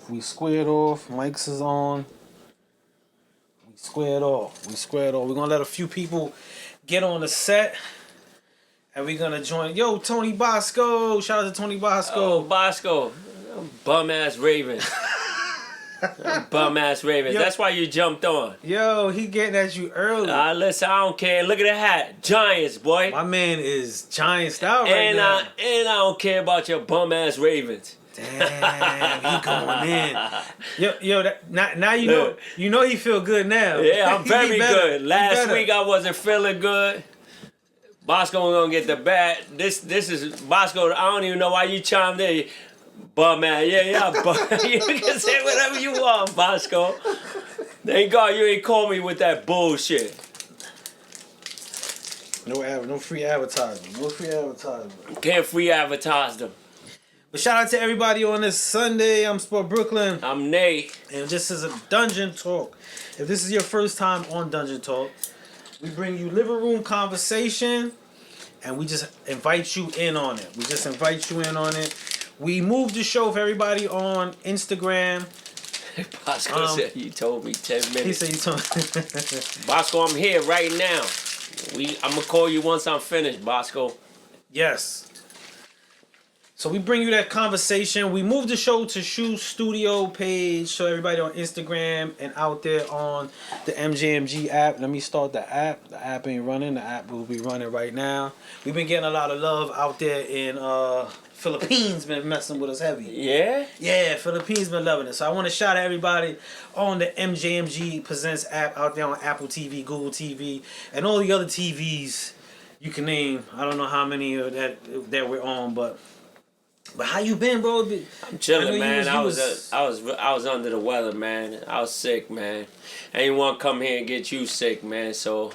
off. We squared off. Mics is on. We squared off. We're gonna let a few people get on the set. And we're gonna join. Yo, Tony Bosco. Shout out to Tony Bosco. Oh, Bosco. Bum ass Ravens. Bum ass Ravens. Yo. That's why you jumped on. Yo, he getting at you early. Listen, I don't care. Look at the hat. Giants, boy. My man is giant style right and now. And I don't care about your bum ass Ravens. Damn, he going in. Yo, now you know he feel good now. Yeah, I'm He very be better. good. He Last better. week I wasn't feeling good. Bosco gonna get the bat. This is Bosco. I don't even know why you chimed in. Bum man, yeah. You can say whatever you want, Bosco. Thank God you ain't call me with that bullshit. No free advertising. No free advertising. Can't free advertise them. But shout out to everybody on this Sunday. I'm Sport Brooklyn. I'm Nate. And this is a Dungeon Talk. If this is your first time on Dungeon Talk, we bring you living room conversation and we just invite you in on it. We moved the show for everybody on Instagram. Bosco said you told me 10 minutes. He said you told me. Bosco, I'm here right now. I'm gonna call you once I'm finished, Bosco. Yes. So we bring you that conversation. We moved the show to Shoe Studio page, so everybody on Instagram and out there on the MJMG app. Let me start the app. The app ain't running. The app will be running right now. We've been getting a lot of love out there in Philippines. Been messing with us heavy. Yeah? Yeah, Philippines been loving it. So I want to shout out everybody on the MJMG Presents app out there on Apple TV, Google TV, and all the other TVs you can name. I don't know how many that we're on, but how you been, bro? I'm chilling, man. I was under the weather, man. I was sick, man. I didn't want to come here and get you sick, man. So,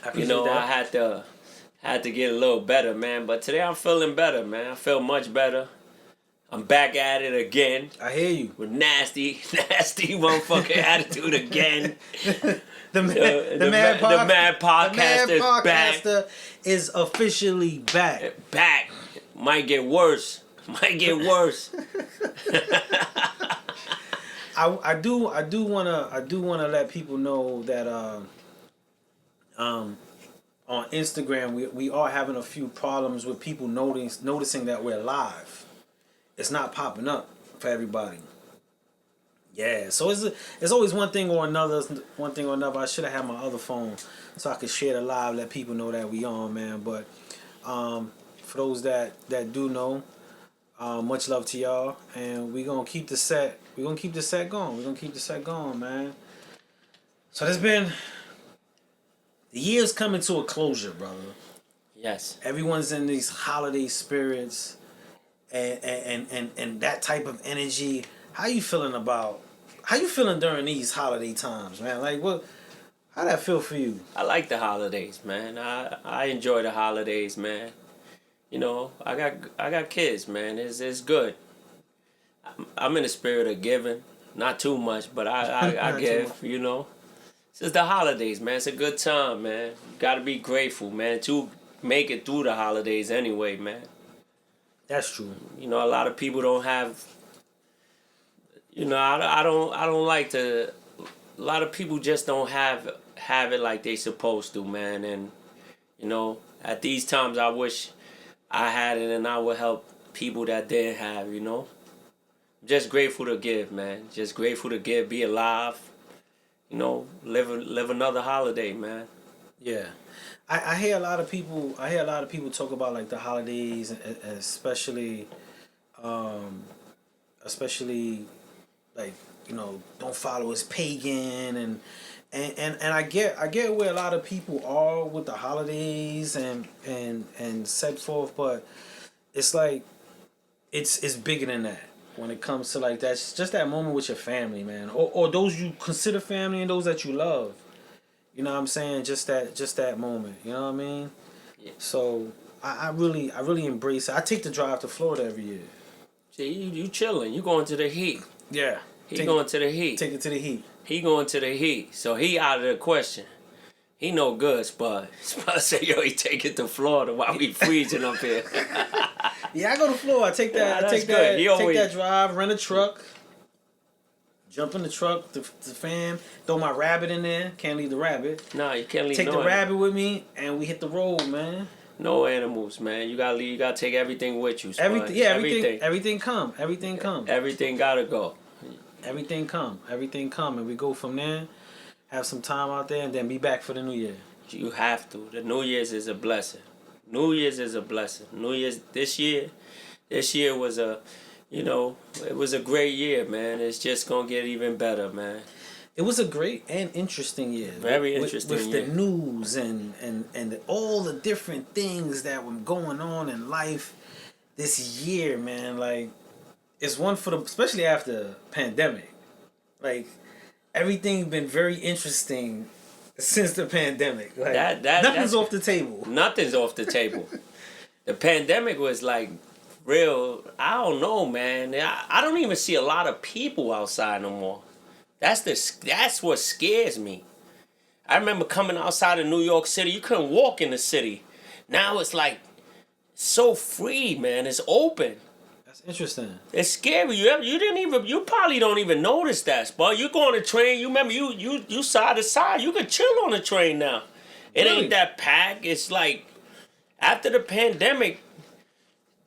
I had to get a little better, man. But today I'm feeling better, man. I feel much better. I'm back at it again. I hear you. With nasty motherfucking attitude again. The mad podcaster back. Is officially back. Back. Might get worse. I do wanna let people know that on Instagram we are having a few problems with people noticing that we're live. It's not popping up for everybody. Yeah, so it's always one thing or another. I should have had my other phone so I could share the live, let people know that we on, man. But for those that do know, much love to y'all, and we're gonna keep the set going, man. So the year's coming to a closure, brother. Yes. Everyone's in these holiday spirits and that type of energy. How you feeling during these holiday times, man? Like how that feel for you? I like the holidays, man. I enjoy the holidays, man. I got kids, man. It's good. I'm in the spirit of giving, not too much, but I give. It's just the holidays, man. It's a good time, man. You gotta be grateful, man, to make it through the holidays anyway, man. That's true. A lot of people don't have. I don't like to. A lot of people just don't have it like they supposed to, man. And at these times, I wish I had it and I would help people that didn't have, Just grateful to give, man. Just grateful to give, be alive. Live another holiday, man. Yeah. I hear a lot of people talk about like the holidays, especially like, don't follow as pagan and I get where a lot of people are with the holidays and set forth, but it's like it's bigger than that when it comes to like that's just that moment with your family, man, or those you consider family and those that you love. You know what I'm saying? Just that moment. You know what I mean? Yeah. So I really embrace it. I take the drive to Florida every year. See, you chilling. You going to the heat. Yeah. He going to the heat. Take it to the heat. He going to the heat. So he out of the question. He no good, Spud. Spud say, yo, he take it to Florida while we freezing up here. Yeah, I go to Florida. I take that. Yeah, I take good. that. Take that drive. Rent a truck. jump in the truck, the fam, throw my rabbit in there. Can't leave the rabbit. Nah, you can't leave Take no the animal. rabbit with me, and we hit the road, man. No animals, man. You gotta leave. You gotta take everything with you. Spud. Everything come. Everything come. Everything gotta go. Everything come. Everything come, and we go from there. Have some time out there, and then be back for the new year. You have to. The New Year's is a blessing. New Year's is a blessing. New Year's this year was it was a great year, man. It's just gonna get even better, man. It was a great and interesting year. Very interesting with year. the news and all the different things that were going on in life this year, man. Like, it's one for the, especially after pandemic. Like, everything been very interesting since the pandemic. Like, nothing's off the table. Nothing's off the table. The pandemic was like real. I don't know, man. I don't even see a lot of people outside no more. That's what scares me. I remember coming outside of New York City. You couldn't walk in the city. Now it's like so free, man. It's open. That's interesting. It's scary. You probably don't even notice that, but you go on a train. You remember you side to side. You could chill on a train now. It Really? ain't that packed. It's like after the pandemic,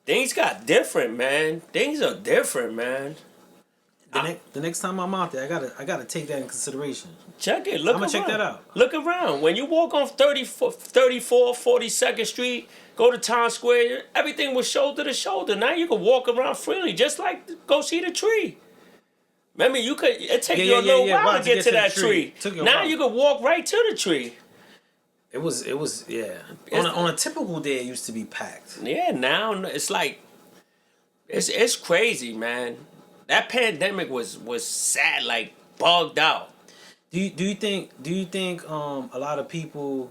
things got different, man. Things are different, man. The next time I'm out there, I gotta take that in consideration. Check it. Look I'ma around. check that out. Look around. When you walk on 42nd Street, go to Times Square, everything was shoulder to shoulder. Now you can walk around freely, just like go see the tree. Remember, it take you a little while to get to that tree. Now you can walk right to the tree. It was yeah. On a typical day, it used to be packed. Yeah, now it's like it's crazy, man. That pandemic was sad, like bugged out. Do you think a lot of people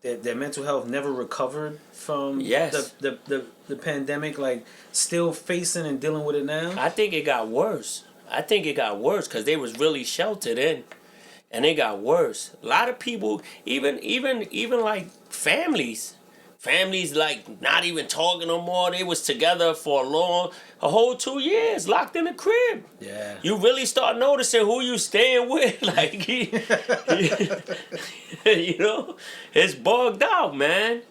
their mental health never recovered from Yes. the pandemic, like still facing and dealing with it now? I think it got worse. Because they was really sheltered in, and it got worse. A lot of people, even like families like not even talking no more. They was together for a whole 2 years, locked in the crib. Yeah. You really start noticing who you staying with. Like, it's bugged out, man.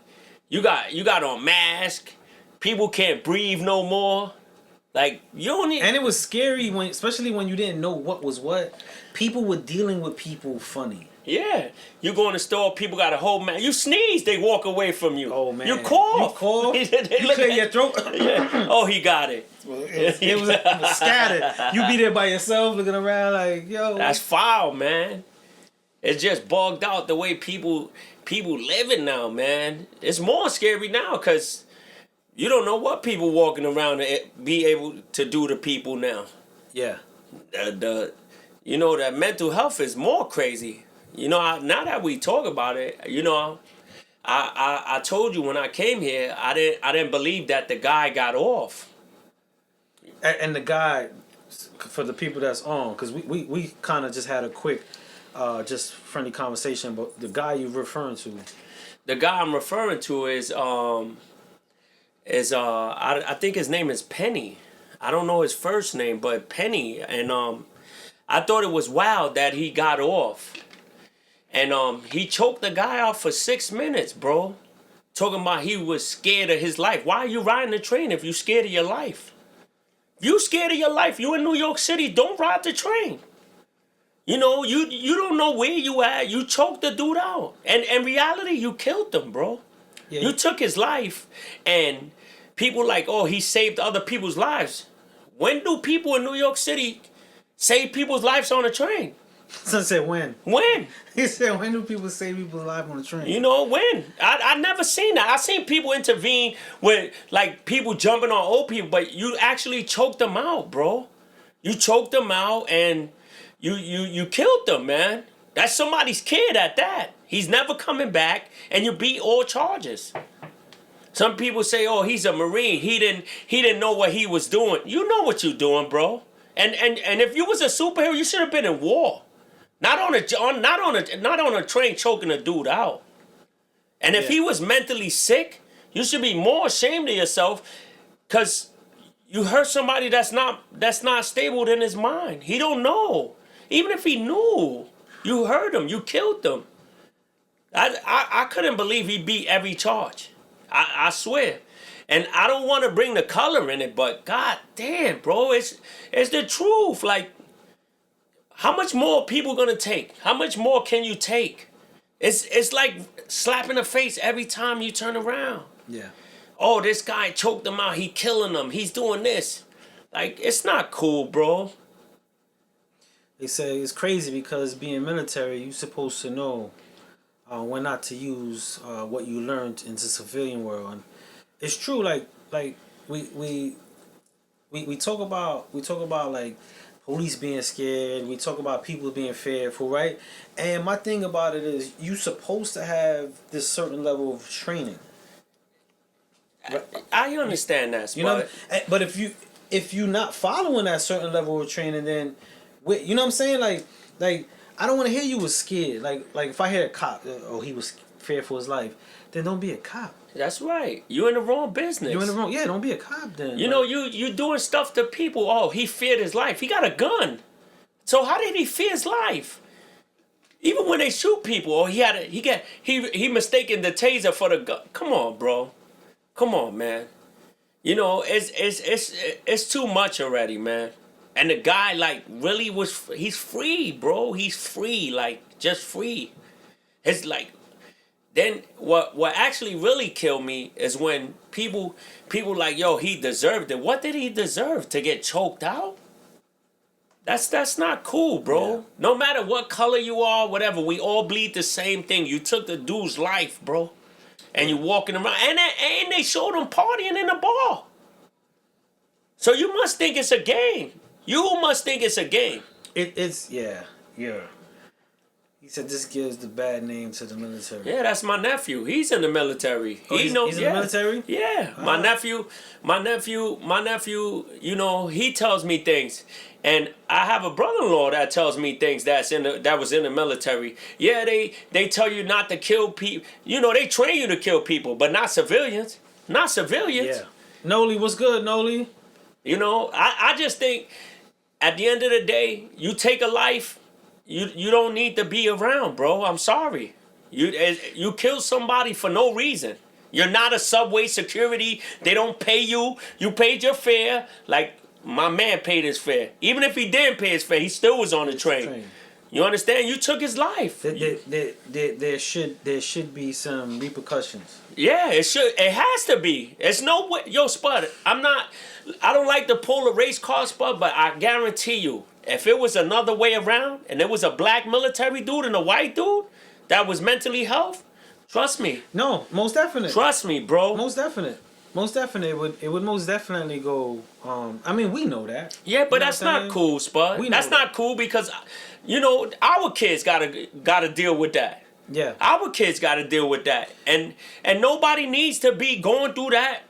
You got on mask. People can't breathe no more. Like, you don't need. And it was scary especially when you didn't know what was what. People were dealing with people funny. Yeah, you go in the store, people got a whole man. You sneeze, they walk away from you. Oh man, you cough. You clear your throat. Yeah. Oh, he got it. It was scattered. You be there by yourself, looking around like, yo. That's foul, man. It's just bugged out the way people living now, man. It's more scary now because you don't know what people walking around to be able to do to people now. Yeah. That mental health is more crazy. Now that we talk about it, I told you when I came here, I didn't believe that the guy got off. And the guy, for the people that's on, because we kind of just had a quick, just friendly conversation, but the guy you're referring to. The guy I'm referring to is I think his name is Penny. I don't know his first name, but Penny, and I thought it was wild that he got off. And he choked the guy out for 6 minutes, bro. Talking about he was scared of his life. Why are you riding the train if you scared of your life? If you scared of your life, you in New York City, don't ride the train. You don't know where you at. You choked the dude out. And in reality, you killed him, bro. Yeah. You took his life, and people like, oh, he saved other people's lives. When do people in New York City save people's lives on a train? Son said when. When? He said, when do people save people's life on the train? When? I never seen that. I seen people intervene with, like, people jumping on old people, but you actually choked them out, bro. You choked them out, and you killed them, man. That's somebody's kid at that. He's never coming back, and you beat all charges. Some people say, oh, he's a Marine. He didn't know what he was doing. You know what you're doing, bro. And if you was a superhero, you should have been in war. Not on a train choking a dude out. And if he was mentally sick, you should be more ashamed of yourself, because you hurt somebody that's not stable in his mind. He don't know. Even if he knew, you hurt him. You killed him. I couldn't believe he beat every charge. I swear. And I don't want to bring the color in it, but god damn, bro, it's the truth. Like, how much more people gonna take? How much more can you take? It's like slapping the face every time you turn around. Yeah. Oh, this guy choked him out. He killing him. He's doing this. Like, it's not cool, bro. They say it's crazy because being military, you're supposed to know when not to use what you learned into civilian world. And it's true. Like we talk about like police being scared. We talk about people being fearful, right? And my thing about it is, you supposed to have this certain level of training. I understand that, You know, but if you not following that certain level of training, then you know what I'm saying? Like I don't want to hear you was scared. Like if I hear a cop, oh, he was fearful of his life, then don't be a cop. That's right. You're in the wrong business. You're in the wrong. Yeah, don't be a cop then. You know, you doing stuff to people. Oh, he feared his life. He got a gun. So how did he fear his life? Even when they shoot people, or he mistaken the taser for the gun. Come on, bro. Come on, man. You know, it's too much already, man. And the guy, like, really he's free, bro. He's free, like, just free. It's like, then what actually really killed me is when people like, yo, he deserved it. What did he deserve? To get choked out? That's not cool, bro. Yeah. No matter what color you are, whatever, we all bleed the same thing. You took the dude's life, bro. And you walking around, and they showed him partying in the bar. So you must think it's a game. You must think it's a game. It's yeah. He said this gives the bad name to the military. Yeah, that's my nephew. He's in the military. Oh, he's in the military? Yeah. Ah. My nephew, you know, he tells me things. And I have a brother-in-law that tells me things that was in the military. Yeah, they tell you not to kill people. You know, they train you to kill people, but not civilians. Not civilians. Yeah. Noli, what's good, Noli? You know, I just think at the end of the day, you take a life, you don't need to be around, bro. I'm sorry. You kill somebody for no reason. You're not a subway security. They don't pay you. You paid your fare. Like, my man paid his fare. Even if he didn't pay his fare, he still was on the train. You understand? You took his life. There should be some repercussions. Yeah, it should. It has to be. It's no way. Yo, Spud, I don't like to pull a race card, Spud, but I guarantee you, if it was another way around and there was a black military dude and a white dude that was mentally health, trust me. No, most definite. Trust me, bro. Most definite. Most definitely, it would most definitely go. I mean, we know that. Yeah, but You know that's what I'm not saying? cool, Spud. We know That's that. not cool because, you know, our kids gotta deal with that. Yeah. Our kids gotta deal with that, and nobody needs to be going through that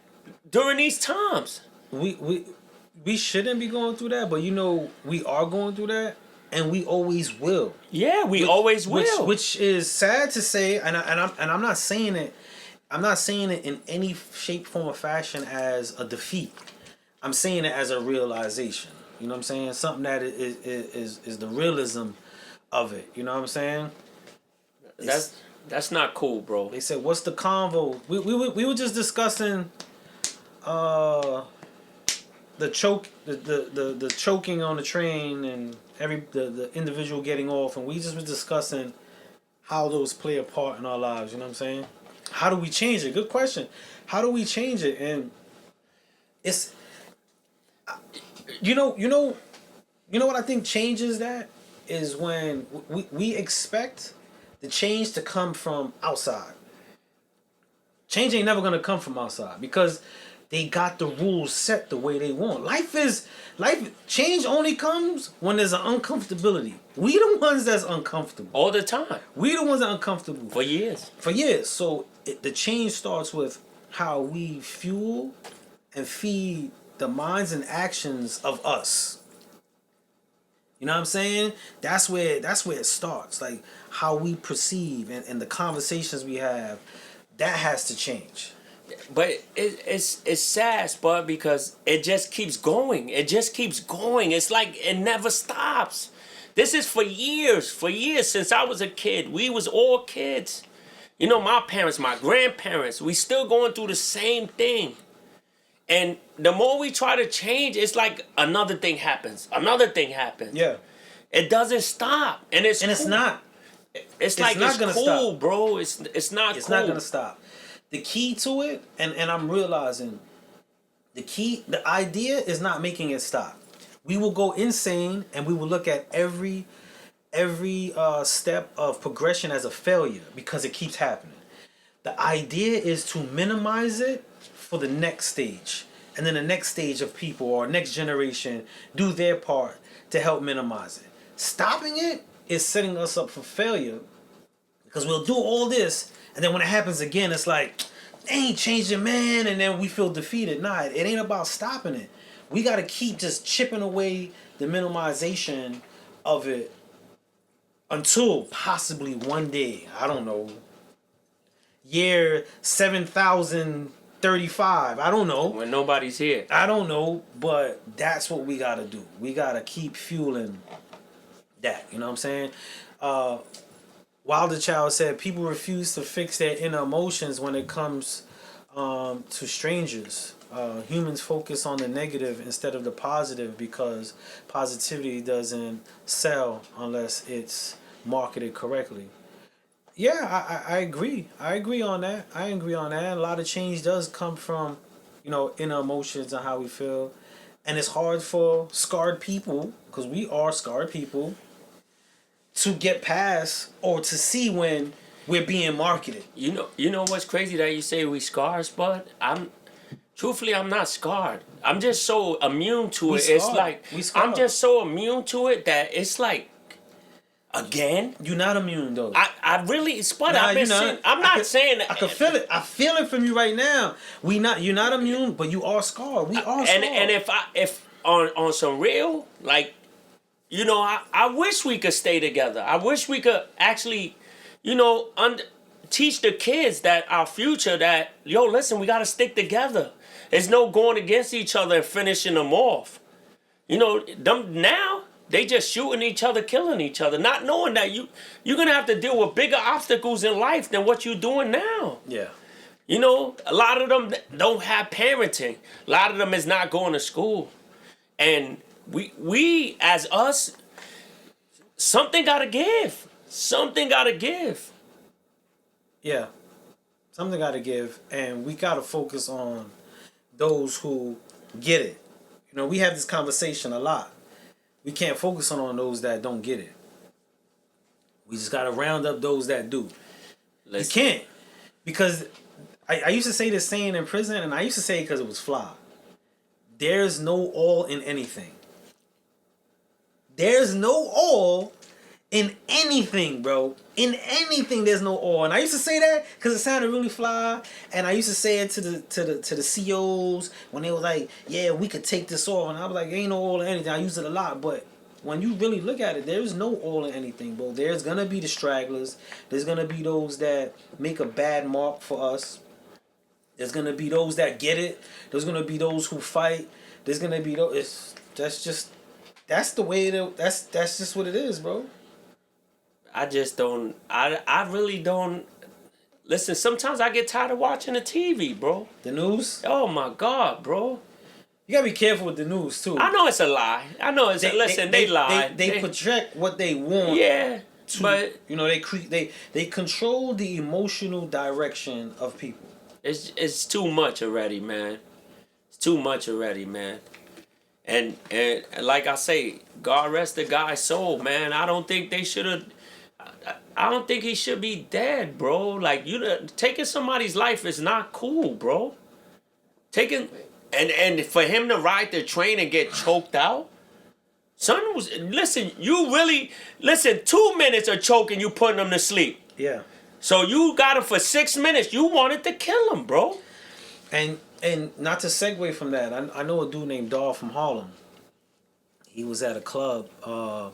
during these times. We shouldn't be going through that, but you know, we are going through that, and we always will. Yeah, we always will. Which is sad to say, and I'm not saying it. I'm not saying it in any shape, form, or fashion as a defeat. I'm saying it as a realization. You know what I'm saying? Something that is the realism of it. You know what I'm saying? That's not cool, bro. They said, "What's the convo?" We were just discussing, the choking on the train and the individual getting off, and we just was discussing how those play a part in our lives. You know what I'm saying? How do we change it? Good question. How do we change it? And it's, you know what I think changes that is when we expect the change to come from outside. Change ain't never gonna come from outside because they got the rules set the way they want. Change only comes when there's an uncomfortability. We the ones that's uncomfortable. All the time. We the ones that are uncomfortable. For years. For years. So the change starts with how we fuel and feed the minds and actions of us. You know what I'm saying? That's where it starts. Like how we perceive and the conversations we have, that has to change. but it's sad, Spud, because it just keeps going. It just keeps going. It's like it never stops. This is for years since I was a kid. We was all kids. You know, my parents, my grandparents, we still going through the same thing. And the more we try to change, it's like another thing happens. Another thing happens. Yeah. It doesn't stop. And it's It's cool. not. It's like not it's gonna cool, stop. bro. It's not It's cool. not gonna stop. The key to it, and I'm realizing, the idea is not making it stop. We will go insane, and we will look at every step of progression as a failure because it keeps happening. The idea is to minimize it for the next stage, and then the next stage of people or next generation do their part to help minimize it. Stopping it is setting us up for failure because we'll do all this, and then when it happens again, it's like, they ain't changing, man, and then we feel defeated. Nah, it ain't about stopping it. We got to keep just chipping away the minimization of it until possibly one day, I don't know, year 7,035, I don't know. When nobody's here. I don't know, but that's what we got to do. We got to keep fueling that, you know what I'm saying? Wilder Child said people refuse to fix their inner emotions when it comes to strangers. Humans focus on the negative instead of the positive because positivity doesn't sell unless it's marketed correctly. Yeah, I agree. I agree on that. A lot of change does come from, inner emotions and how we feel. And it's hard for scarred people, because we are scarred people, to get past or to see when we're being marketed. You know what's crazy that you say we scars, Bud? Truthfully, I'm not scarred. I'm just so immune to it. It's like I'm just so immune to it that it's like, again. You're not immune though. I really, Spud. I've been saying. I'm not saying that. I can feel it. I feel it from you right now. You're not immune, but you are scarred. We are scarred. And if on some real, like, I wish we could stay together. I wish we could actually, teach the kids that our future that, listen, we got to stick together. There's no going against each other and finishing them off. Them now, they just shooting each other, killing each other, not knowing that you're going to have to deal with bigger obstacles in life than what you're doing now. Yeah. A lot of them don't have parenting. A lot of them is not going to school. And we as us, something got to give. Something got to give. Yeah. Something got to give. And we got to focus on those who get it. We have this conversation a lot. We can't focus on those that don't get it. We just got to round up those that do. You can't. Because I used to say this saying in prison, and I used to say it because it was fly. There's no all in anything. There's no all in anything, bro. In anything, there's no all. And I used to say that because it sounded really fly. And I used to say it to the COs when they was like, yeah, we could take this off. And I was like, ain't no all in anything. I use it a lot. But when you really look at it, there's no all in anything, bro. There's going to be the stragglers. There's going to be those that make a bad mark for us. There's going to be those that get it. There's going to be those who fight. There's going to be those. That's just what it is, bro. I just don't. I really don't. Listen, sometimes I get tired of watching the TV, bro. The news? Oh my God, bro. You gotta be careful with the news too. I know it's a lie. I know it's they lie. They project what they want. Yeah, but they control the emotional direction of people. It's too much already, man. It's too much already, man. And like I say, God rest the guy's soul, man. I don't think they should have. I don't think he should be dead, bro. Like, taking somebody's life is not cool, bro. And for him to ride the train and get choked out. Son listen, 2 minutes of choking, you putting him to sleep. Yeah. So you got him for 6 minutes. You wanted to kill him, bro. And not to segue from that, I know a dude named Dahl from Harlem. He was at a club, the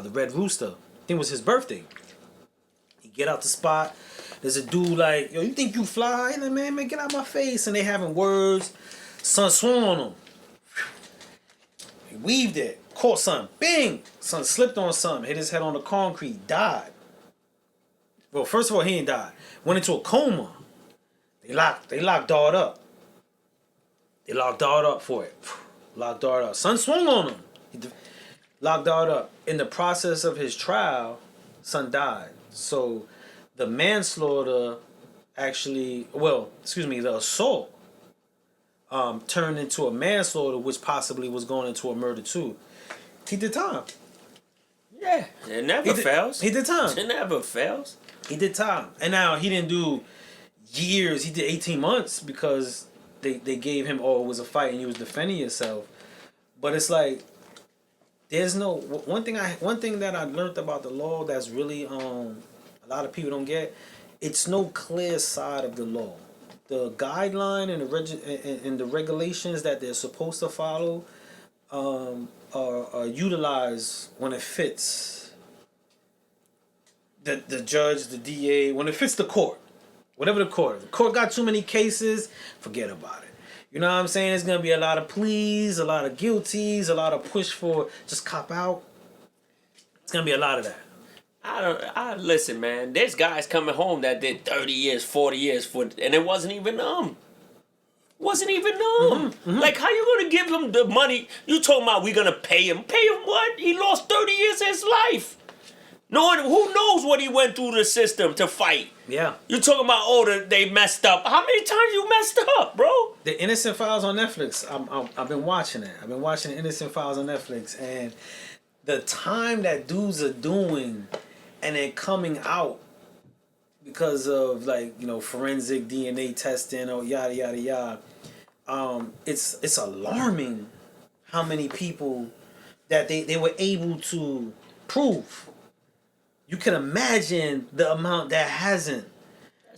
Red Rooster. I think it was his birthday. He get out the spot. There's a dude like, yo, you think you fly? And like, man, get out my face. And they having words. Son swung on him. He weaved it. Caught son. Bing! Son slipped on something. Hit his head on the concrete. Died. Well, first of all, he ain't died. Went into a coma. They locked Dart up. They locked Dart up for it. Locked Dart up. Son swung on him. Locked Dart up. In the process of his trial, son died. So the manslaughter actually, the assault turned into a manslaughter, which possibly was going into a murder too. He did time. Yeah, it never fails. He did time. It never fails. He did time. And now he didn't do years. He did 18 months because they gave him, it was a fight and he was defending himself. But it's like, there's no one thing that I learned about the law that's really a lot of people don't get. It's no clear side of the law. The guideline and the regulations that they're supposed to follow are utilized when it fits the judge, the DA, when it fits the court, whatever the court. If the court got too many cases, forget about it. You know what I'm saying? There's gonna be a lot of pleas, a lot of guilties, a lot of push for just cop out. It's gonna be a lot of that. I listen, man. There's guys coming home that did 30 years, 40 years and it wasn't even them. Wasn't even them. Mm-hmm. Like, how you gonna give him the money? You talking about we gonna pay him? Pay him what? He lost 30 years of his life. No one, who knows what he went through the system to fight? Yeah. You talking about, they messed up. How many times you messed up, bro? The Innocent Files on Netflix. I've been watching it. I've been watching the Innocent Files on Netflix, and the time that dudes are doing, and then coming out because of forensic DNA testing or yada yada yada. It's alarming how many people that they were able to prove. You can imagine the amount that hasn't.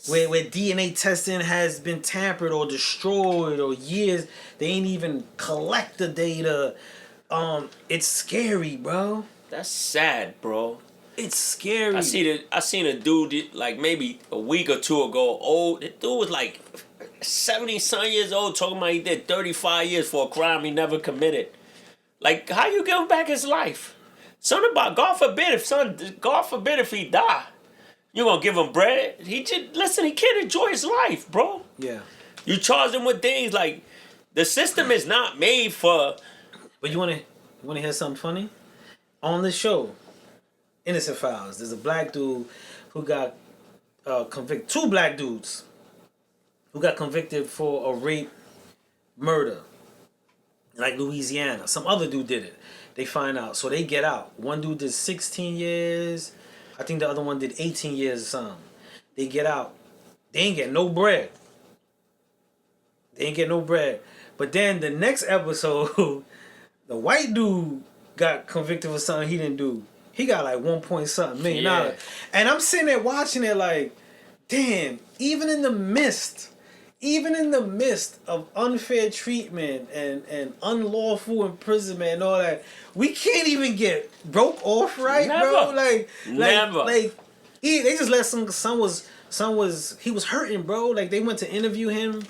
Where DNA testing has been tampered or destroyed or years. They ain't even collect the data. It's scary, bro. That's sad, bro. It's scary. I seen a dude like maybe a week or two ago. The dude was like 70-some years old talking about he did 35 years for a crime he never committed. Like, how you give him back his life? God forbid if he die, you gonna give him bread? He can't enjoy his life, bro. Yeah. You charge him with things like the system is not made for. But you wanna hear something funny? On this show, Innocent Files, there's a black dude who got convicted. Two black dudes who got convicted for a rape, murder, like Louisiana. Some other dude did it. They find out. So they get out. One dude did 16 years. I think the other one did 18 years or something. They get out. They ain't get no bread. But then the next episode, the white dude got convicted for something he didn't do. He got like $1.something million. Yeah. And I'm sitting there watching it like, damn, even in the midst of unfair treatment and unlawful imprisonment and all that, we can't even get broke off right, bro. Never. They just let he was hurting, bro. Like, they went to interview him.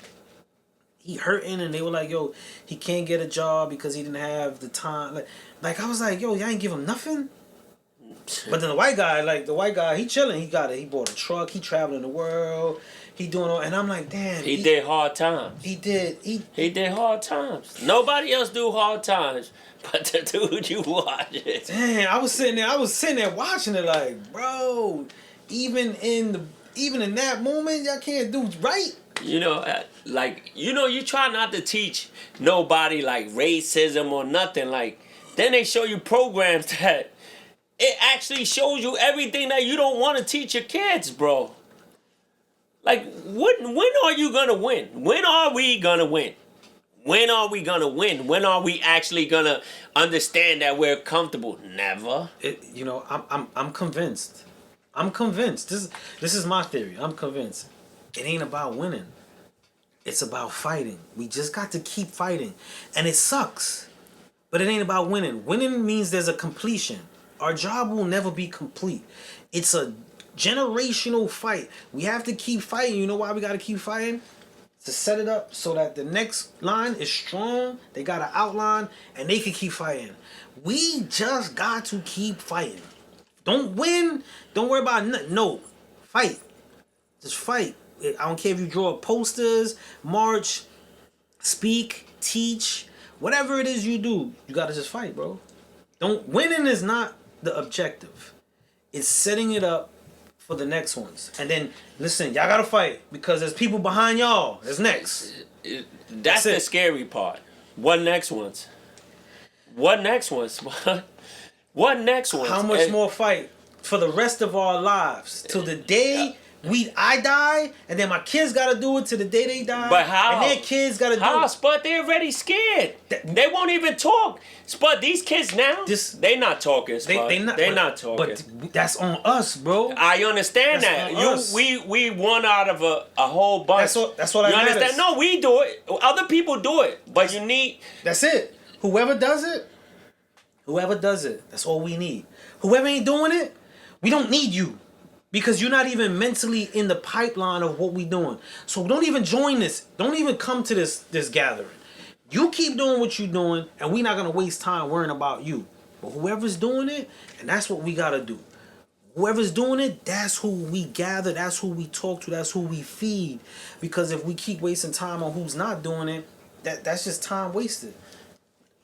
He hurting, and they were like, yo, he can't get a job because he didn't have the time. Like I was like, yo, y'all ain't give him nothing. But then the white guy, he chilling. He bought a truck. He traveling the world. He doing all, and I'm like, damn. He did hard times. He did hard times. Nobody else do hard times, but the dude you watch it. Damn, I was sitting there watching it like, bro. Even in that moment, y'all can't do right. You try not to teach nobody like racism or nothing. Like, then they show you programs that it actually shows you everything that you don't want to teach your kids, bro. Like, when are you gonna win? When are we gonna win? When are we gonna win? When are we actually gonna understand that we're comfortable? Never. I'm convinced. This is my theory. I'm convinced. It ain't about winning. It's about fighting. We just got to keep fighting. And it sucks. But it ain't about winning. Winning means there's a completion. Our job will never be complete. It's a Generational fight. We have to keep fighting. You know why we got to keep fighting? To set it up so that the next line is strong. They got an outline and they can keep fighting. We just got to keep fighting. Don't win. Don't worry about nothing. No. Fight. Just fight. I don't care if you draw posters, march, speak, teach, whatever it is you do, you gotta just fight, bro. Don't winning is not the objective. It's setting it up for the next ones. And then listen, y'all gotta fight because there's people behind y'all. There's next. That's the scary part. What next ones? What next ones? What next ones? How much more fight for the rest of our lives till the day I die, and then my kids gotta do it to the day they die. But how? And their kids gotta do it. Spud, they're already scared. They won't even talk. Spud, these kids now, they not talking, Spud. They're not talking. But that's on us, bro. I understand That's that. on us. We one out of a whole bunch. That's what I understand? No, we do it. Other people do it. But you need... That's it. Whoever does it, that's all we need. Whoever ain't doing it, we don't need you. Because you're not even mentally in the pipeline of what we doing. So don't even join this. Don't even come to this gathering. You keep doing what you're doing, and we're not going to waste time worrying about you. But whoever's doing it, and that's what we got to do. Whoever's doing it, that's who we gather. That's who we talk to. That's who we feed. Because if we keep wasting time on who's not doing it, that's just time wasted.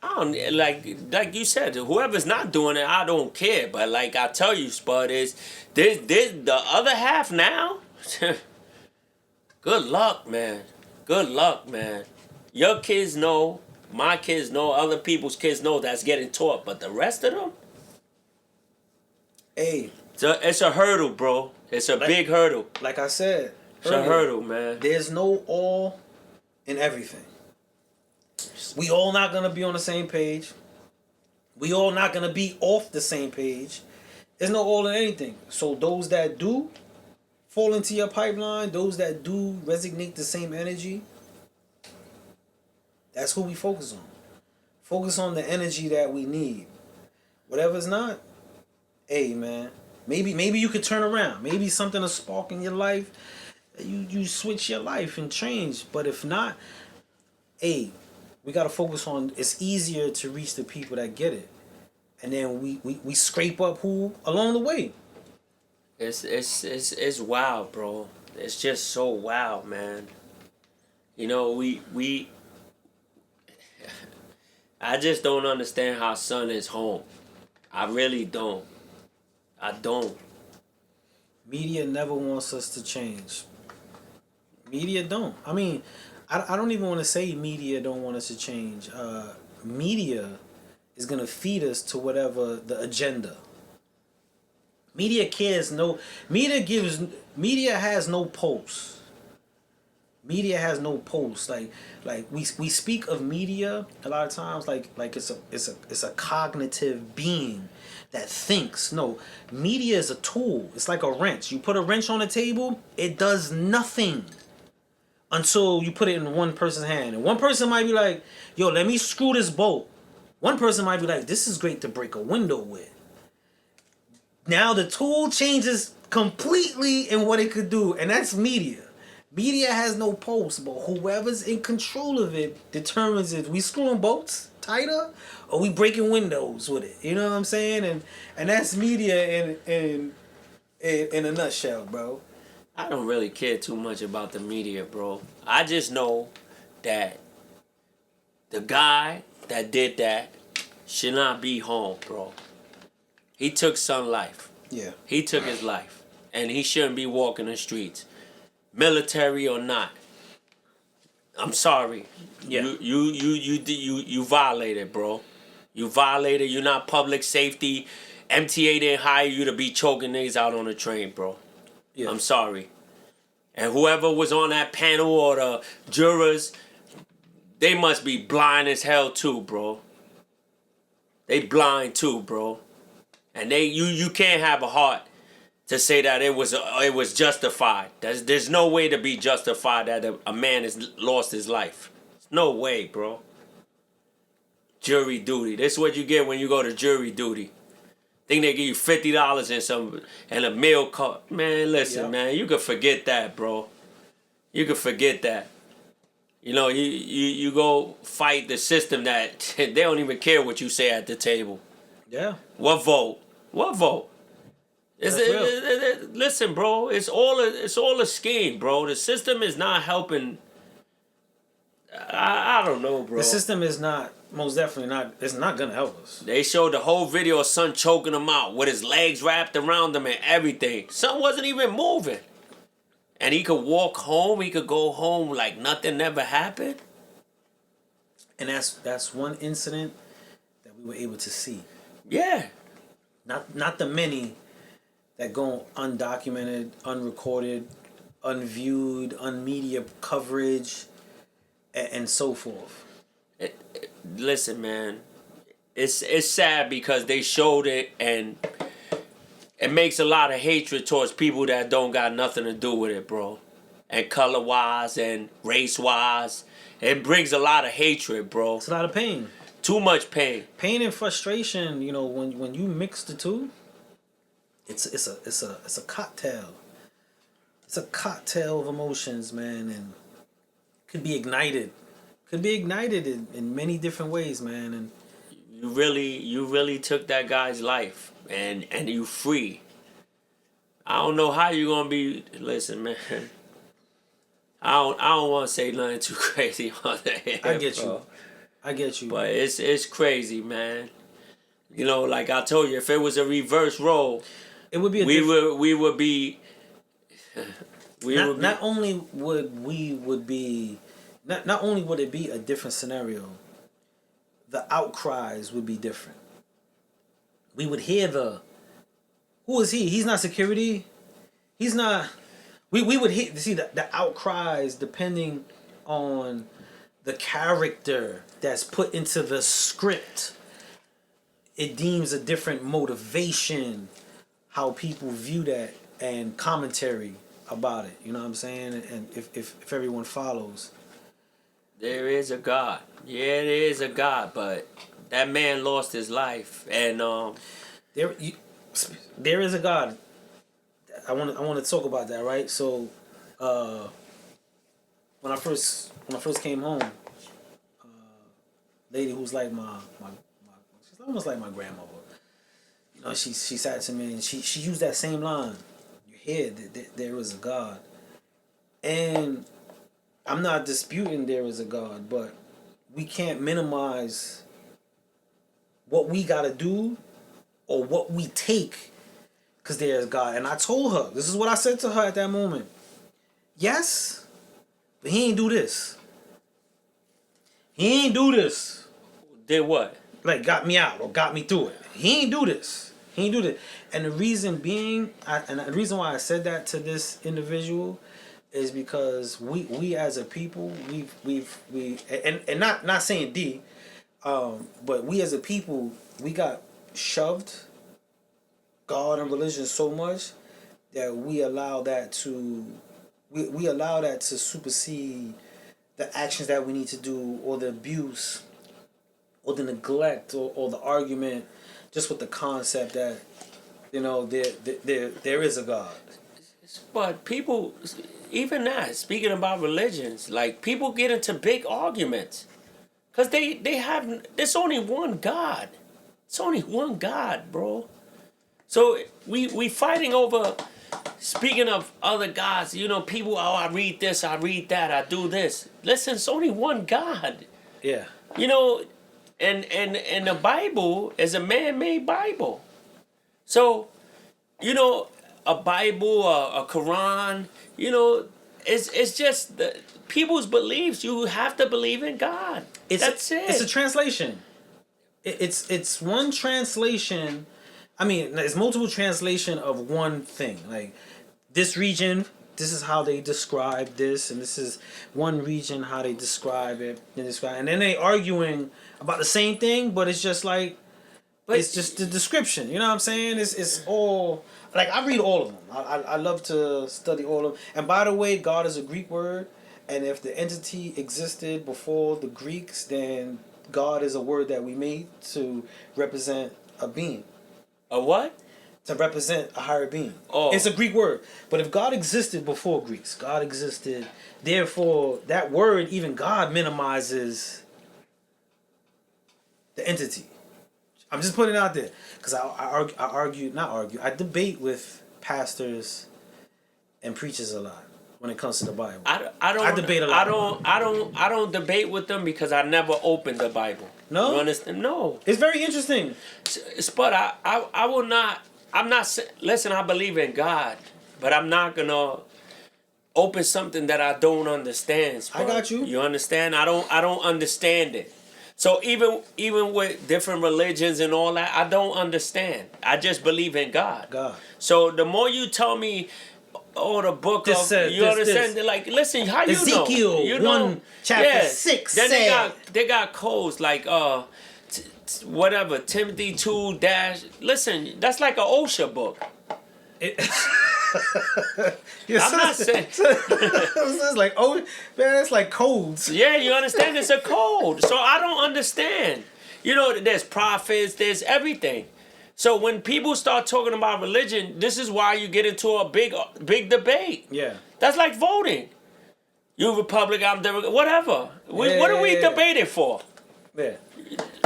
I don't like you said, whoever's not doing it, I don't care. But like I tell you, Spud, is this the other half now? Good luck, man. Good luck, man. Your kids know, my kids know, other people's kids know that's getting taught, but the rest of them, hey, it's a hurdle, bro. It's a big hurdle. Like I said, it's a hurdle, man. There's no all in everything. We all not gonna be on the same page. We all not gonna be off the same page. There's no all in anything. So those that do fall into your pipeline, those that do resonate the same energy, that's who we focus on. Focus on the energy that we need. Whatever's not, hey man, maybe you could turn around. Maybe something will spark in your life. You switch your life and change. But if not, hey, we gotta focus on. It's easier to reach the people that get it, and then we scrape up who along the way. It's wild, bro. It's just so wild, man. You know, we I just don't understand how son is home. I really don't. I don't. Media never wants us to change. Media don't. I mean, I don't even want to say media don't want us to change. Media is going to feed us to whatever the agenda. Media has no pulse. Media has no pulse. Like we speak of media a lot of times like it's a cognitive being that thinks. No, media is a tool. It's like a wrench. You put a wrench on the table, it does nothing until you put it in one person's hand. And one person might be like, yo, let me screw this bolt. One person might be like, this is great to break a window with. Now the tool changes completely in what it could do, and that's media. Media has no pulse, but whoever's in control of it determines if we screwing bolts tighter or we breaking windows with it. You know what I'm saying? And that's media in a nutshell, bro. I don't really care too much about the media, bro. I just know that the guy that did that should not be home, bro. He took son life. Yeah. He took his life. And he shouldn't be walking the streets. Military or not. I'm sorry. Yeah. You violated, bro. You violated. You're not public safety. MTA didn't hire you to be choking niggas out on the train, bro. Yeah. I'm sorry. And whoever was on that panel or the jurors, they must be blind as hell too, bro. They blind too, bro. And you can't have a heart to say that it was justified. There's no way to be justified that a man has lost his life. No way, bro. Jury duty. This is what you get when you go to jury duty. Think they give you $50 and a meal cart. Man, listen, Yep. man, you could forget that, bro. You could forget that. You know, you go fight the system that they don't even care what you say at the table. Yeah. What vote? What vote? That's real. Listen, bro. It's all a scheme, bro. The system is not helping. I don't know, bro. The system is not, most definitely not, it's not going to help us. They showed the whole video of son choking him out with his legs wrapped around him and everything. Son wasn't even moving. And he could walk home. He could go home like nothing never happened. And that's one incident that we were able to see. Yeah. Not the many that go undocumented, unrecorded, unviewed, unmedia coverage, and so forth. Listen, man. It's sad because they showed it and it makes a lot of hatred towards people that don't got nothing to do with it, bro. And color wise and race wise. It brings a lot of hatred, bro. It's a lot of pain. Too much pain. Pain and frustration, you know, when you mix the two, it's a cocktail. It's a cocktail of emotions, man, and could be ignited. Could be ignited in many different ways, man. And you really took that guy's life and you free. I don't know how you gonna be. Listen, man. I don't want to say nothing too crazy on the air. I get you. I get you. But it's crazy, man. You know, like I told you, if it was a reverse role, it would be we would be. Not only would it be a different scenario, the outcries would be different. We would hear who is he? He's not security. He's not. We would see the outcries depending on the character that's put into the script. It deems a different motivation, how people view that, and commentary about it. You know what I'm saying? And if everyone follows. There is a God. Yeah, there is a God, but that man lost his life, and there is a God. I want to talk about that, right? So, when I first came home, lady who's like my she's almost like my grandmother. You know, she sat to me and she used that same line. You hear that there is a God, and I'm not disputing there is a God, but we can't minimize what we gotta do or what we take because there's God. And I told her, this is what I said to her at that moment. Yes, but he ain't do this. He ain't do this. did what? Like got me out or got me through it. He ain't do this. He ain't do this. And the reason being, and the reason why I said that to this individual is because we as a people, we and not saying D, but we as a people, we got shoved God and religion so much that we allow that to supersede the actions that we need to do, or the abuse or the neglect or the argument, just with the concept that, you know, there is a God. But people, even that, speaking about religions, like people get into big arguments because they have, there's only one God. It's only one God, bro. So we fighting over, speaking of other gods, you know, people, oh, I read this, I read that, I do this. Listen, it's only one God. Yeah. You know, and the Bible is a man-made Bible. So, you know, a Bible, a Quran, you know, it's just the people's beliefs. You have to believe in God. That's it. It's a translation. It's one translation. I mean, it's multiple translation of one thing. Like this region, this is how they describe this, and this is one region how they describe it. And then they arguing about the same thing, but it's just like, it's just the description. You know what I'm saying? It's all like, I read all of them. I love to study all of them. And by the way, God is a Greek word, and if the entity existed before the Greeks, then God is a word that we made to represent a being. A what? To represent a higher being. Oh. It's a Greek word. But if God existed before Greeks, God existed, therefore that word, even God, minimizes the entity. I'm just putting it out there. Because I debate with pastors and preachers a lot when it comes to the Bible. I debate a lot. I don't debate with them because I never opened the Bible. No? You understand? No. It's very interesting. But I will not. I'm not. Listen, I believe in God, but I'm not gonna open something that I don't understand. Spud. I got you. You understand? I don't understand it. So even with different religions and all that, I don't understand. I just believe in God. God. So the more you tell me, oh, the book This of says, you this, understand? this. Like, listen, how you know? Ezekiel You know, 1 chapter 6 Then said. they got codes like whatever Timothy 2 dash. Listen, that's like an OSHA book. I'm not saying. It's like, oh man, it's like codes. Yeah, you understand? It's a code. So I don't understand. You know, there's prophets, there's everything. So when people start talking about religion, this is why you get into a big debate. Yeah. That's like voting. You Republican, I'm Democrat, whatever. What are we debating for? Yeah.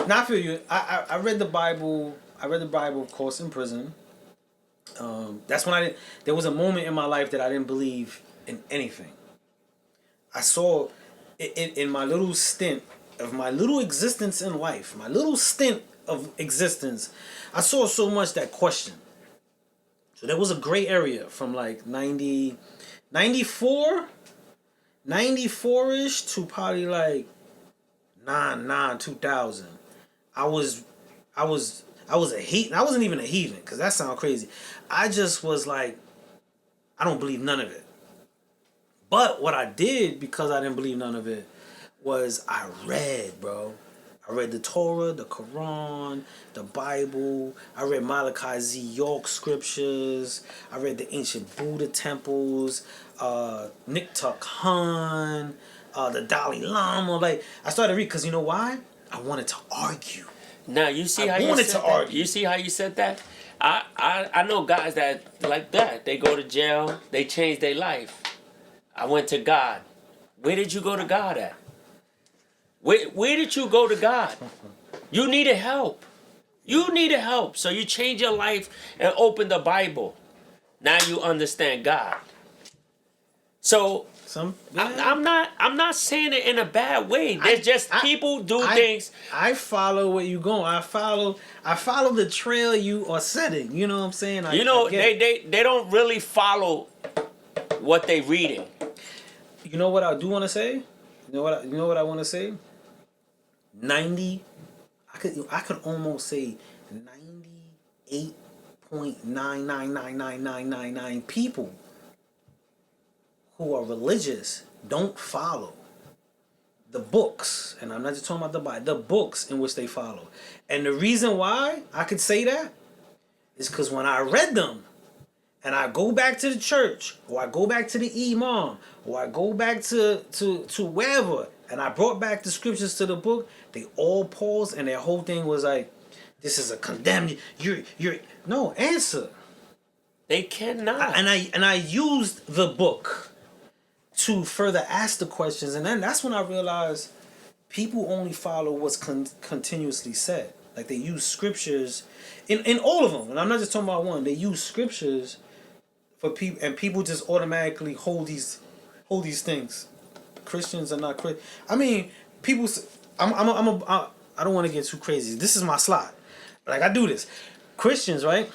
Now I feel you. I read the Bible. I read the Bible, of course, in prison. That's when there was a moment in my life that I didn't believe in anything. I saw in my little stint of my little existence in life, my little stint of existence, I saw so much that questioned. So there was a gray area from like 94-ish to probably like 2000. I was a heathen. I wasn't even a heathen because that sounds crazy. I just was like, I don't believe none of it. But what I did, because I didn't believe none of it, was I read, bro. I read the Torah, the Quran, the Bible. I read Malachi Z. York scriptures. I read the ancient Buddha temples, Nikta Khan, the Dalai Lama. Like, I started reading because you know why? I wanted to argue. Now you see how you said that? You see how you said that? I know guys that like that. They go to jail. They change their life. I went to God. Where did you go to God at? Where did you go to God? You needed help. You needed help. So you change your life and open the Bible. Now you understand God. So I'm not saying it in a bad way. There's just people do things. I follow where you going. I follow the trail you are setting. You know what I'm saying? They don't really follow what they reading. You know what I do want to say? You know what I want to say? 90. I could almost say 98.9999999 people who are religious don't follow the books, and I'm not just talking about the Bible, the books in which they follow. And the reason why I could say that is because when I read them, and I go back to the church, or I go back to the imam, or I go back to wherever, and I brought back the scriptures to the book, they all paused, and their whole thing was like, "This is a condemned. You're no answer." They cannot. And I used the book to further ask the questions, and then that's when I realized people only follow what's continuously said. Like they use scriptures in all of them, and I'm not just talking about one. They use scriptures for people, and people just automatically hold these things. Christians are not Christian. I mean, people. I don't want to get too crazy. This is my slot. Like I do this. Christians, right?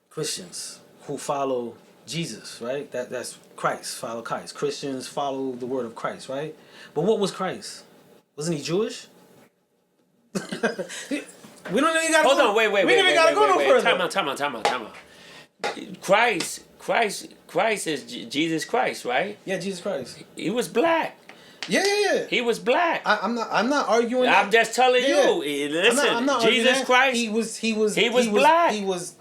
Christians who follow Jesus, right? That's Christ. Follow Christ. Christians follow the word of Christ, right? But what was Christ? Wasn't he Jewish? We don't even gotta Hold go. on, wait. We don't even gotta go no further. Time out. Christ is Jesus Christ, right? Yeah, Jesus Christ. He was black. Yeah. He was black. I'm not arguing. I'm just telling you. Listen, I'm not Jesus Christ. He was black. He was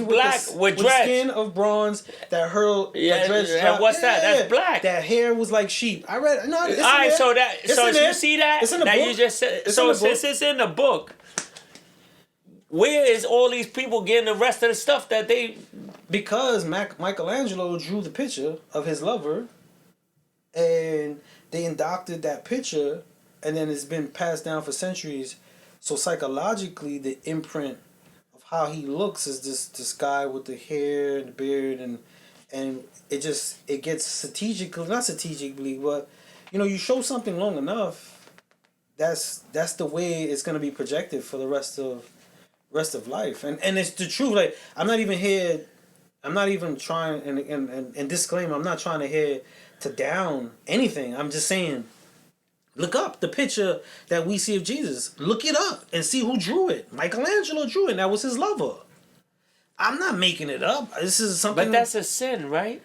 black with dreads. Skin of bronze that hurled. Yeah, dreads and what's that? That's black. That hair was like sheep. I read. No, it's all right. in So there. you see that? It's in the that book. You just said. It's so in the book. since it's in the book, Where is all these people getting the rest of the stuff that they? Because Michelangelo drew the picture of his lover, and they indoctored that picture, and then it's been passed down for centuries. So psychologically, the imprint of how he looks is this guy with the hair and the beard, and it gets strategically, not strategically, but you show something long enough, that's the way it's gonna be projected for the rest of life, and it's the truth. Like I'm not even trying, and disclaimer, I'm not trying to hear to down anything. I'm just saying, look up the picture that we see of Jesus. Look it up and see who drew it. Michelangelo drew it. And that was his lover. I'm not making it up. This is something. But that's a sin, right?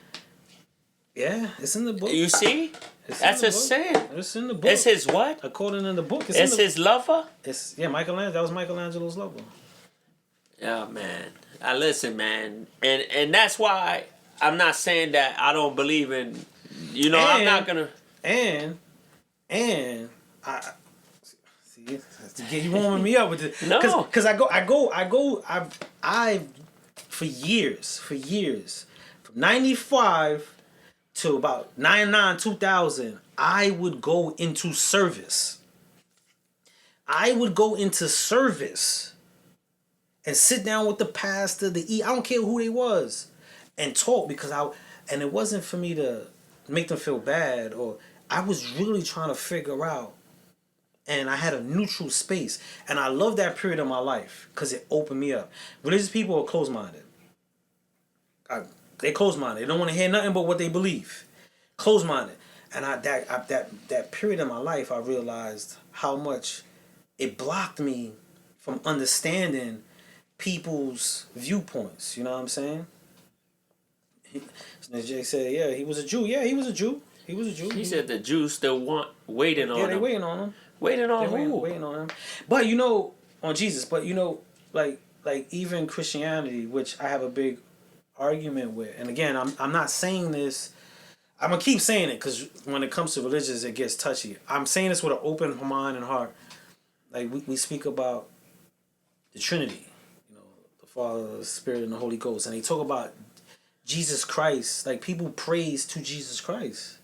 Yeah, it's in the book. You see, that's a sin. It's in the book. It's his what? According to the book, it's his lover. Michelangelo. That was Michelangelo's lover. Yeah, man. I listen, man, and that's why I'm not saying that I don't believe in. I'm not gonna. And I see you warming me up with it. No, because I for years, from 95 to about 99, 2000, I would go into service. I would go into service and sit down with the pastor, I don't care who they was, and talk, and it wasn't for me to make them feel bad, or I was really trying to figure out, and I had a neutral space, and I love that period of my life because it opened me up. Religious people are closed-minded. They closed-minded. They don't want to hear nothing but what they believe. Closed-minded. And that period of my life, I realized how much it blocked me from understanding people's viewpoints. You know what I'm saying? Jay said, yeah, he was a Jew. Yeah, he was a Jew. He said the Jews still waiting on him. Yeah, they waiting on him. Waiting on who? Waiting on him. But on Jesus. But like even Christianity, which I have a big argument with. And again, I'm not saying this. I'm gonna keep saying it because when it comes to religions, it gets touchy. I'm saying this with an open mind and heart. Like we speak about the Trinity, the Father, the Spirit, and the Holy Ghost, and they talk about Jesus Christ. Like people praise to Jesus Christ.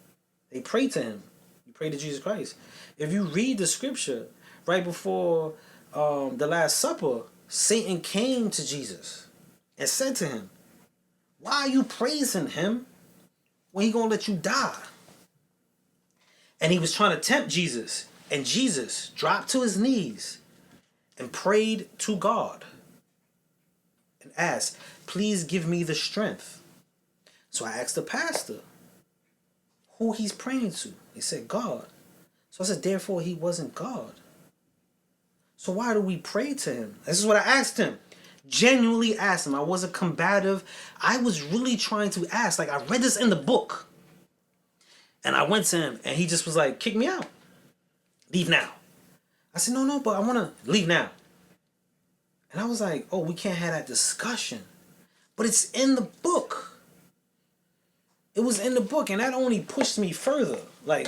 They pray to him. You pray to Jesus Christ. If you read the scripture right before the Last Supper, Satan came to Jesus and said to him, "Why are you praising him when he gonna let you die?" And he was trying to tempt Jesus, and Jesus dropped to his knees and prayed to God and asked, "Please give me the strength." So I asked the pastor who he's praying to. He said, God. So I said, therefore he wasn't God. So why do we pray to him? This is what I asked him. Genuinely asked him. I wasn't combative. I was really trying to ask. Like, I read this in the book. And I went to him, and he just was like, kick me out. Leave now. I said, no, but I want to leave now. And I was like, oh, we can't have that discussion. But it's in the book. It was in the book, and that only pushed me further. Like,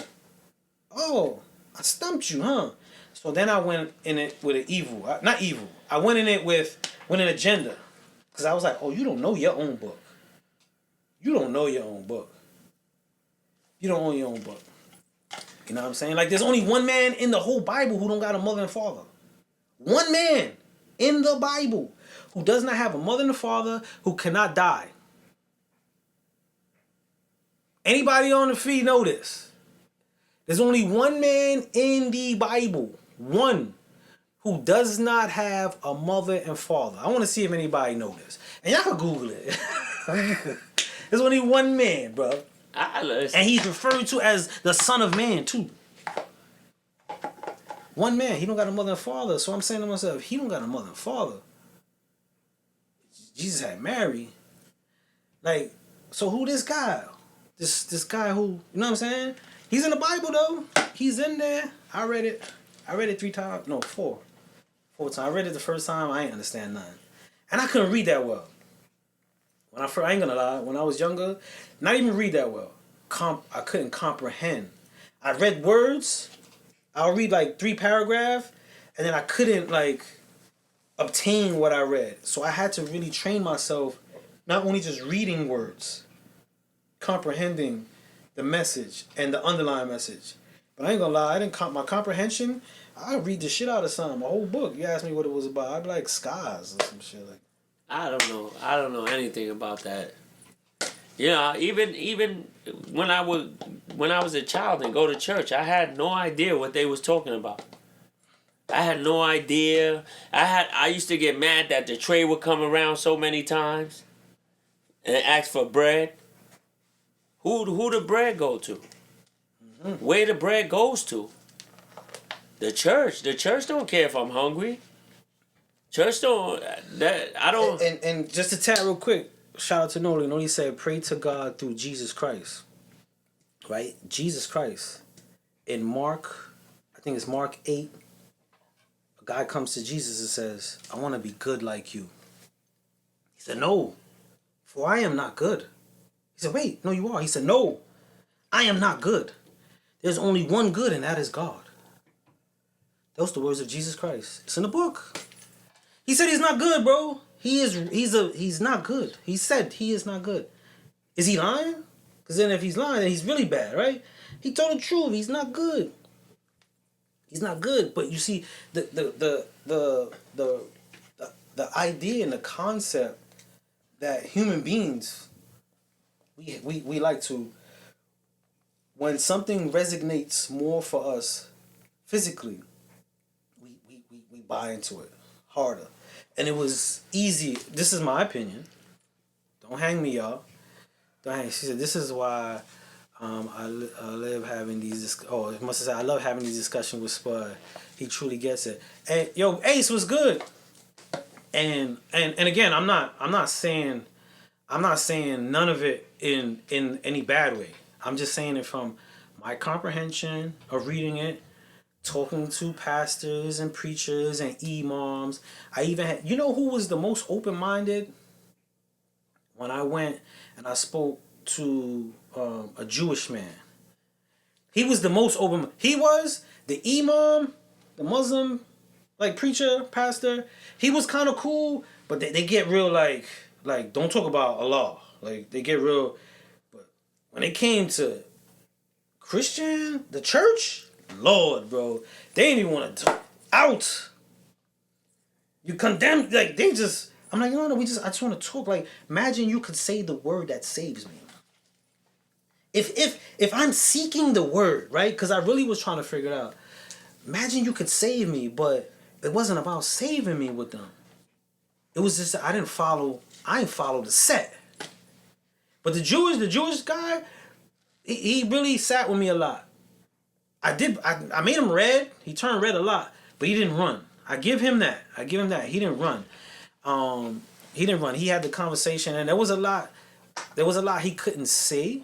oh, I stumped you, huh? So then I went in it with an evil. Not evil. I went in it with an agenda. Because I was like, oh, you don't know your own book. You don't know your own book. You don't own your own book. You know what I'm saying? Like, there's only one man in the whole Bible who don't got a mother and father. One man in the Bible who does not have a mother and a father, who cannot die. Anybody on the feed know this? There's only one man in the Bible, one, who does not have a mother and father. I want to see if anybody know this. And y'all can Google it. There's only one man, bro. And he's referred to as the Son of Man, too. One man. He don't got a mother and father. So I'm saying to myself, he don't got a mother and father. Jesus had Mary. Like, so who this guy? This guy who, you know what I'm saying? He's in the Bible, though. He's in there. I read it 3 times. No, 4. 4 times. I read it the first time. I ain't understand nothing. And I couldn't read that well. I ain't gonna lie. When I was younger, not even read that well. I couldn't comprehend. I read words. I'll read like 3 paragraphs. And then I couldn't, like, obtain what I read. So I had to really train myself, not only just reading words, comprehending the message and the underlying message. But I ain't gonna lie, I didn't my comprehension. I read the shit out of something, a whole book. You ask me what it was about, I'd be like skies or some shit like. I don't know. I don't know anything about that. You know, even when I was a child and go to church, I had no idea what they was talking about. I had no idea. I used to get mad that the tray would come around so many times and ask for bread. Who the bread go to? Mm-hmm. Where the bread goes to? The church. The church don't care if I'm hungry. Church don't. That I don't. And just to tap real quick, shout out to Noli. Noli said, "Pray to God through Jesus Christ." Right, Jesus Christ. In Mark, I think it's Mark 8. A guy comes to Jesus and says, "I want to be good like you." He said, "No, for I am not good." He said, "Wait, no, you are." He said, "No, I am not good. There's only one good, and that is God." Those are the words of Jesus Christ. It's in the book. He said he's not good, bro. He's not good. He said he is not good. Is he lying? Because then if he's lying, then he's really bad, right? He told the truth. He's not good. He's not good. But you see, the idea and the concept that human beings, we like to, when something resonates more for us physically, we buy into it harder. And it was easy. This is my opinion. Don't hang me, y'all. Don't hang. She said, "This is why I live having these. I must have said I love having these discussions with Spud. He truly gets it." And yo, Ace was good. And again, I'm not saying none of it in any bad way. I'm just saying it from my comprehension of reading it, talking to pastors and preachers and imams. I even had, you know who was the most open-minded? When I went and I spoke to a Jewish man. He was the most open. He was the imam, the Muslim, like preacher, pastor. He was kind of cool, but they get real like don't talk about Allah. Like they get real. But when it came to Christian, the church, Lord, bro, they didn't even want to talk out. You condemn, like they just. I'm like, no, I just want to talk. Like, imagine you could say the word that saves me. If I'm seeking the word, right? Because I really was trying to figure it out. Imagine you could save me, but it wasn't about saving me with them. It was just I didn't follow the set. But the Jewish guy, he really sat with me a lot. I made him red. He turned red a lot, but he didn't run. I give him that. He didn't run. He didn't run. He had the conversation, and there was a lot he couldn't say,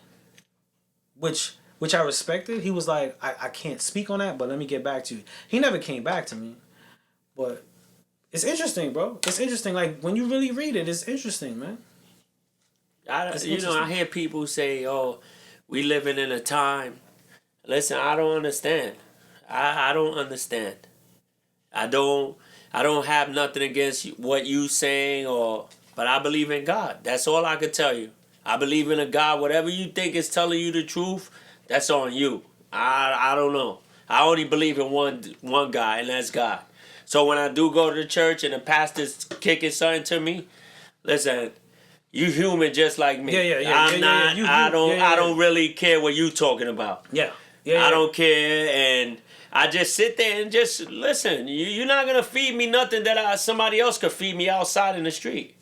which I respected. He was like, I can't speak on that, but let me get back to you. He never came back to me. But it's interesting, bro. It's interesting. Like, when you really read it, it's interesting, man. I hear people say, "Oh, we living in a time." Listen, I don't understand. I don't understand. I don't have nothing against what you saying, but I believe in God. That's all I can tell you. I believe in a God. Whatever you think is telling you the truth, that's on you. I don't know. I only believe in one guy, and that's God. So when I do go to the church and the pastor's kicking something to me, listen, you human just like me. I don't really care what you talking about. I don't care, and I just sit there and just listen. You're not gonna feed me nothing that somebody else could feed me outside in the street.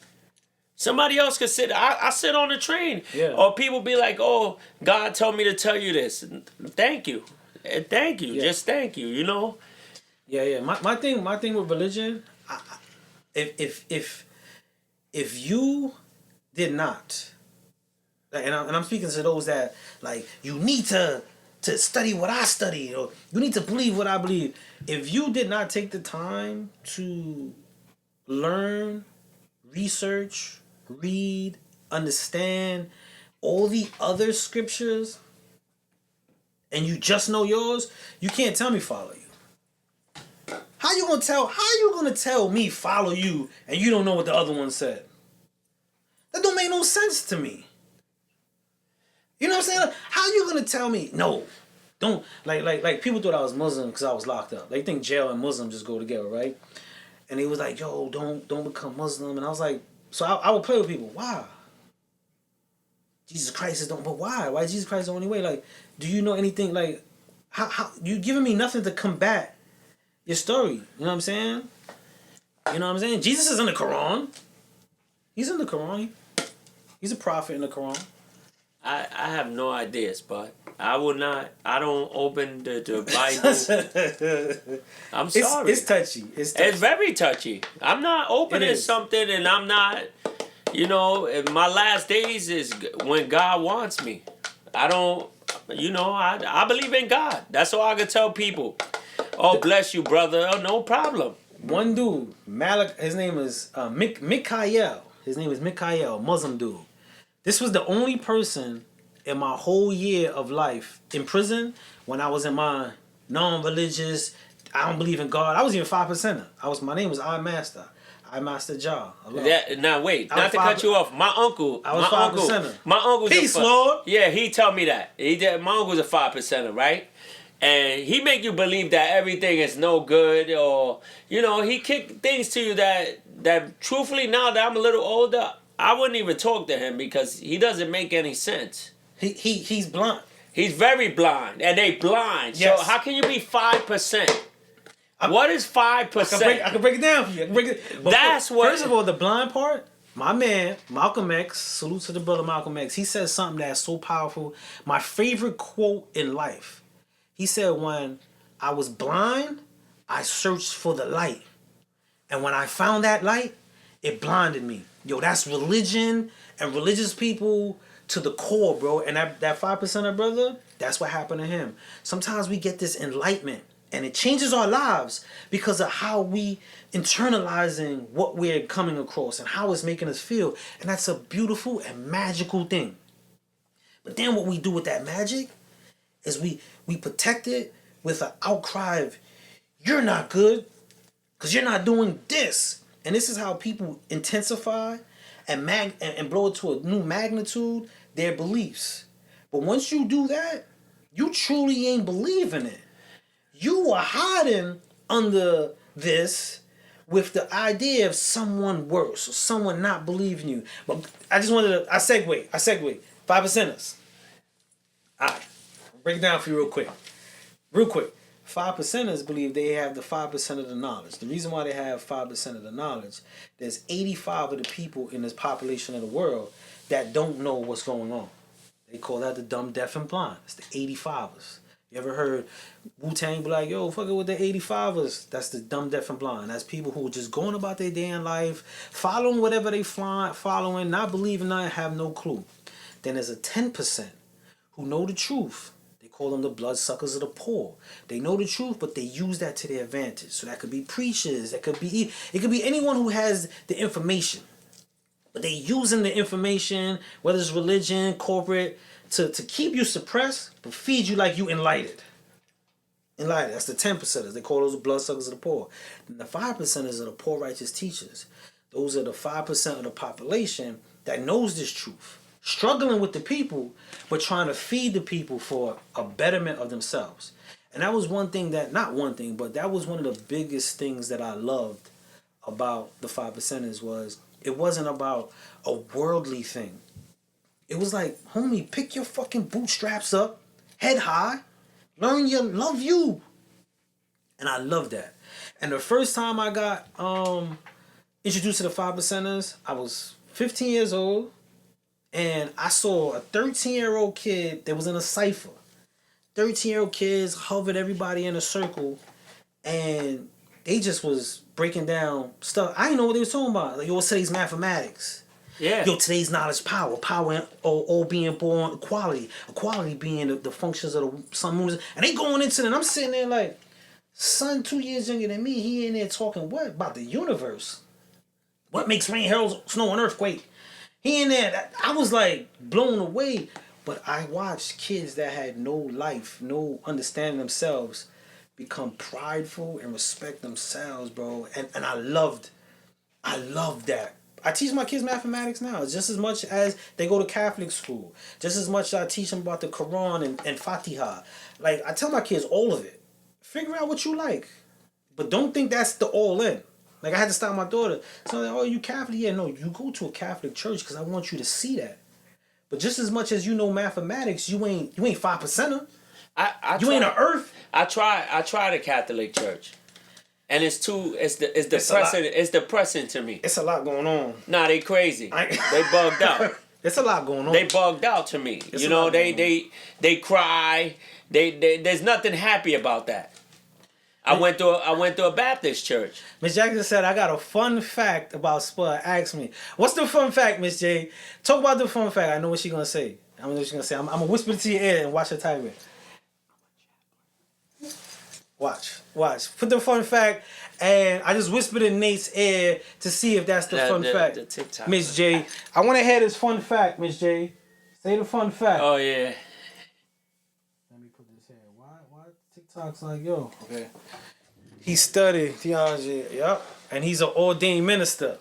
Somebody else could sit. I sit on the train, or people be like, "Oh, God told me to tell you this." Thank you, just thank you. You know. Yeah. My thing with religion, if you did not, and I'm speaking to those that like you need to study what I studied, or you need to believe what I believe. If you did not take the time to learn, research, read, understand all the other scriptures, and you just know yours, you can't tell me follow you. How you gonna tell me follow you and you don't know what the other one said? That don't make no sense to me. You know what I'm saying? How you gonna tell me no? Don't like people thought I was Muslim because I was locked up. They think jail and Muslim just go together, right? And he was like, "Yo, don't become Muslim." And I was like, so I would play with people. Why? Jesus Christ is don't. But why? Why is Jesus Christ the only way? Like, do you know anything? Like, how you giving me nothing to combat your story? You know what I'm saying? You know what I'm saying? Jesus is in the Quran. He's in the Quran. He's a prophet in the Quran. I have no ideas, but I don't open the Bible. I'm sorry. It's touchy. It's very touchy. I'm not opening something and I'm not, my last days is when God wants me. I don't, I believe in God. That's all I can tell people. Oh, bless you, brother. Oh, no problem. One dude, his name is Mikhail. His name is Mikhail, Muslim dude. This was the only person in my whole year of life in prison when I was in my non-religious, I don't believe in God. I was even 5%er. My name was I Master Jah. Now wait, not to cut you off. My uncle, I was 5%er. My uncle's Peace, Lord. Yeah, he told me that. My uncle's a 5%er, right? And he make you believe that everything is no good, or he kick things to you that truthfully, now that I'm a little older, I wouldn't even talk to him because he doesn't make any sense. He's blind. He's very blind, and they blind. Yes. So how can you be 5%? What is 5%? I can break it down for you. First of all, the blind part. My man Malcolm X. Salute to the brother Malcolm X. He says something that's so powerful. My favorite quote in life. He said, "When I was blind, I searched for the light, and when I found that light, it blinded me." Yo, that's religion and religious people to the core, bro. And that 5%er brother, that's what happened to him. Sometimes we get this enlightenment and it changes our lives because of how we internalizing what we're coming across and how it's making us feel. And that's a beautiful and magical thing. But then what we do with that magic is we protect it with an outcry of, "You're not good because you're not doing this." And this is how people intensify and blow it to a new magnitude, their beliefs. But once you do that, you truly ain't believing it. You are hiding under this with the idea of someone worse or someone not believing you. But I segue. 5%ers. Alright. Break it down for you real quick. 5%ers believe they have the 5% of the knowledge. The reason why they have 5% of the knowledge, there's 85 of the people in this population of the world that don't know what's going on. They call that the dumb, deaf, and blind. It's the 85ers. You ever heard Wu-Tang be like, "Yo, fuck it with the 85ers"? That's the dumb, deaf, and blind. That's people who are just going about their day in life, following whatever they following, not believing nothing, have no clue. Then there's a 10% who know the truth. Call them the bloodsuckers of the poor. They know the truth, but they use that to their advantage. So that could be preachers. It could be anyone who has the information. But they using the information, whether it's religion, corporate, to keep you suppressed, but feed you like you enlightened. Enlightened. That's the 10%ers. They call those the bloodsuckers of the poor. And the 5%ers are the poor righteous teachers. Those are the 5% of the population that knows this truth. Struggling with the people, but trying to feed the people for a betterment of themselves. And that was that was one of the biggest things that I loved about the 5%ers was it wasn't about a worldly thing. It was like, homie, pick your fucking bootstraps up, head high, love you. And I love that. And the first time I got introduced to the 5%ers, I was 15 years old. And I saw a 13-year-old kid that was in a cipher. 13-year-old kids hovered everybody in a circle. And they just was breaking down stuff. I didn't know what they was talking about. Like, yo, today's mathematics. Yeah. Yo, today's knowledge, power all being born, equality being the functions of the sun, moon. And they going into it, and I'm sitting there like, son 2 years younger than me, he in there talking what? About the universe. What makes rain, hail, snow, and earthquake? He in there, I was like blown away. But I watched kids that had no life, no understanding themselves, become prideful and respect themselves, bro. And I loved that. I teach my kids mathematics now just as much as they go to Catholic school. Just as much as I teach them about the Quran and Fatiha. Like, I tell my kids all of it. Figure out what you like. But don't think that's the all in. Like, I had to stop my daughter. So, like, oh, you Catholic? Yeah, no, you go to a Catholic church because I want you to see that. But just as much as you know mathematics, you ain't 5%er. You ain't an earth. I try the Catholic Church. And it's depressing. It's depressing to me. It's a lot going on. Nah, they crazy. They bugged out. It's a lot going on. They bugged out to me. It's you know, they cry. There's nothing happy about that. I went to a Baptist church. Miss Jackson said, I got a fun fact about Spud. Ask me. What's the fun fact, Miss J? Talk about the fun fact. I know what she's going to say. I know what she's going to say. I'm going to whisper it to your ear and watch her type it. Watch. Put the fun fact, and I just whispered in Nate's ear to see if that's the fun fact. The TikTok. Miss J, I want to hear this fun fact, Miss J. Say the fun fact. Oh, yeah. Let me put this here. Why TikTok's like, yo. Okay. He studied theology, yep. And he's an ordained minister.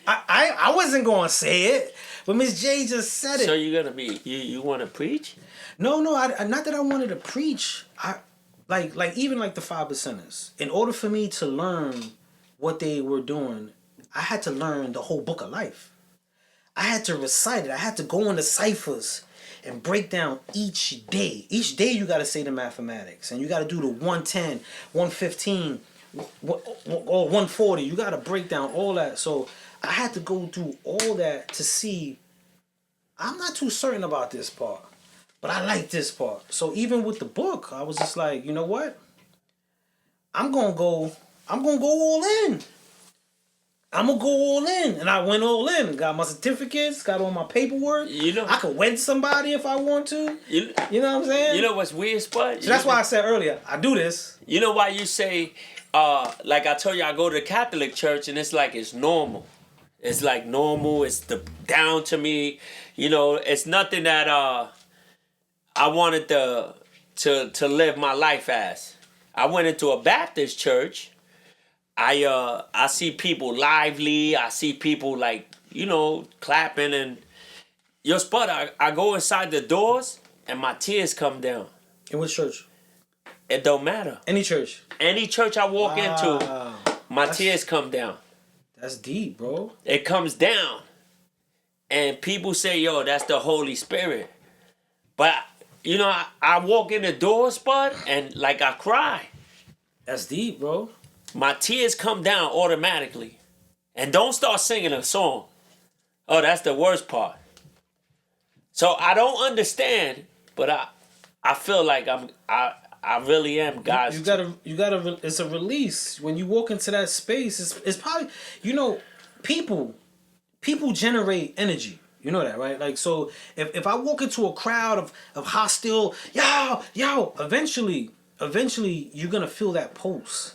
I wasn't going to say it, but Miss J just said it. So you're going to be, you want to preach? No, not that I wanted to preach. Like even like the 5%ers. In order for me to learn what they were doing, I had to learn the whole book of life. I had to recite it. I had to go into ciphers and break down each day. Each day you got to say the mathematics. And you got to do the 110, 115, or 140. You got to break down all that. So I had to go through all that to see, I'm not too certain about this part. But I like this part. So even with the book, I was just like, you know what? I'm gonna go all in. I'm gonna go all in. And I went all in. Got my certificates, got all my paperwork. You know, I could wed somebody if I want to. You know what I'm saying? You know what's weird, Spud? So that's why I said earlier, I do this. You know why you say, like I told you, I go to the Catholic church and it's like it's normal. It's like normal. It's down to me. You know, it's nothing that I wanted to live my life as. I went into a Baptist church. I see people lively. I see people like, you know, clapping and yo, Spud, I go inside the doors and my tears come down. In which church? It don't matter. Any church. Any church I walk into, my tears come down. That's deep, bro. It comes down. And people say, yo, that's the Holy Spirit. But you know, I walk in the door, Spud, and like I cry. That's deep, bro. My tears come down automatically. And don't start singing a song. Oh, that's the worst part. So I don't understand, but I feel like I really am God's. You gotta. It's a release when you walk into that space. It's probably, you know, people generate energy. You know that, right? Like, so if I walk into a crowd of hostile, yo, eventually you're gonna feel that pulse.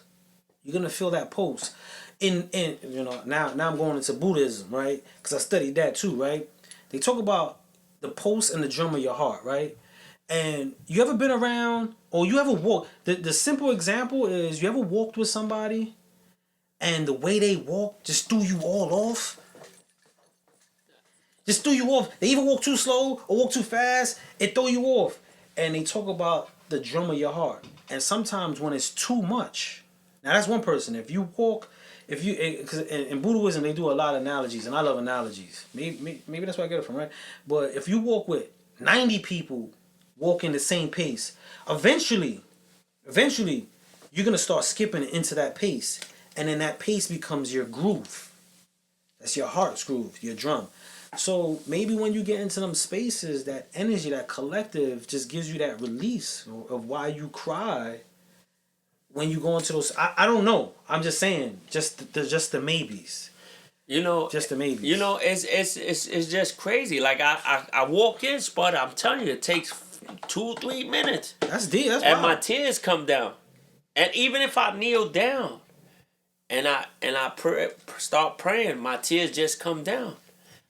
You're gonna feel that pulse. In you know, now I'm going into Buddhism, right? Because I studied that too, right? They talk about the pulse and the drum of your heart, right? And you ever been around, or you ever walked? The simple example is, you ever walked with somebody, and the way they walk just threw you all off. Just threw you off. They either walk too slow or walk too fast. It throw you off. And they talk about the drum of your heart. And sometimes when it's too much, now that's one person. If you walk, because in Buddhism they do a lot of analogies, and I love analogies. Maybe that's where I get it from, right? But if you walk with 90 people walking the same pace, eventually you're gonna start skipping into that pace, and then that pace becomes your groove. That's your heart's groove, your drum. So maybe when you get into them spaces, that energy, that collective, just gives you that release of why you cry when you go into those. I don't know. I'm just saying, just the maybes. You know, just the maybes. You know, it's just crazy. Like I walk in, Spud. I'm telling you, it takes 2-3 minutes. That's deep. That's and wild. My tears come down. And even if I kneel down, and I start praying, my tears just come down.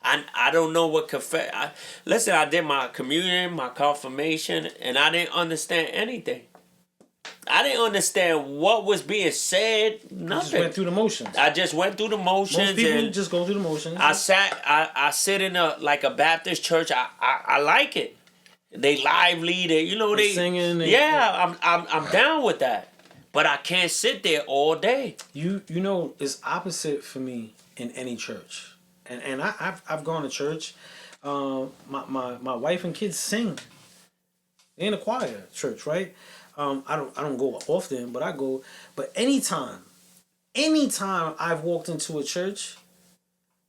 I don't know what listen, I did my communion, my confirmation, and I didn't understand anything. I didn't understand what was being said. You just Nothing. went through the motions. I just went through the motions. Most people and just go through the motions. I sit in a Baptist church. I like it. They lively. They singing. Yeah, I'm down with that. But I can't sit there all day. You know, it's opposite for me in any church, and I've gone to church. My wife and kids sing. They in a choir church, right? I don't go often, but I go. But anytime I've walked into a church,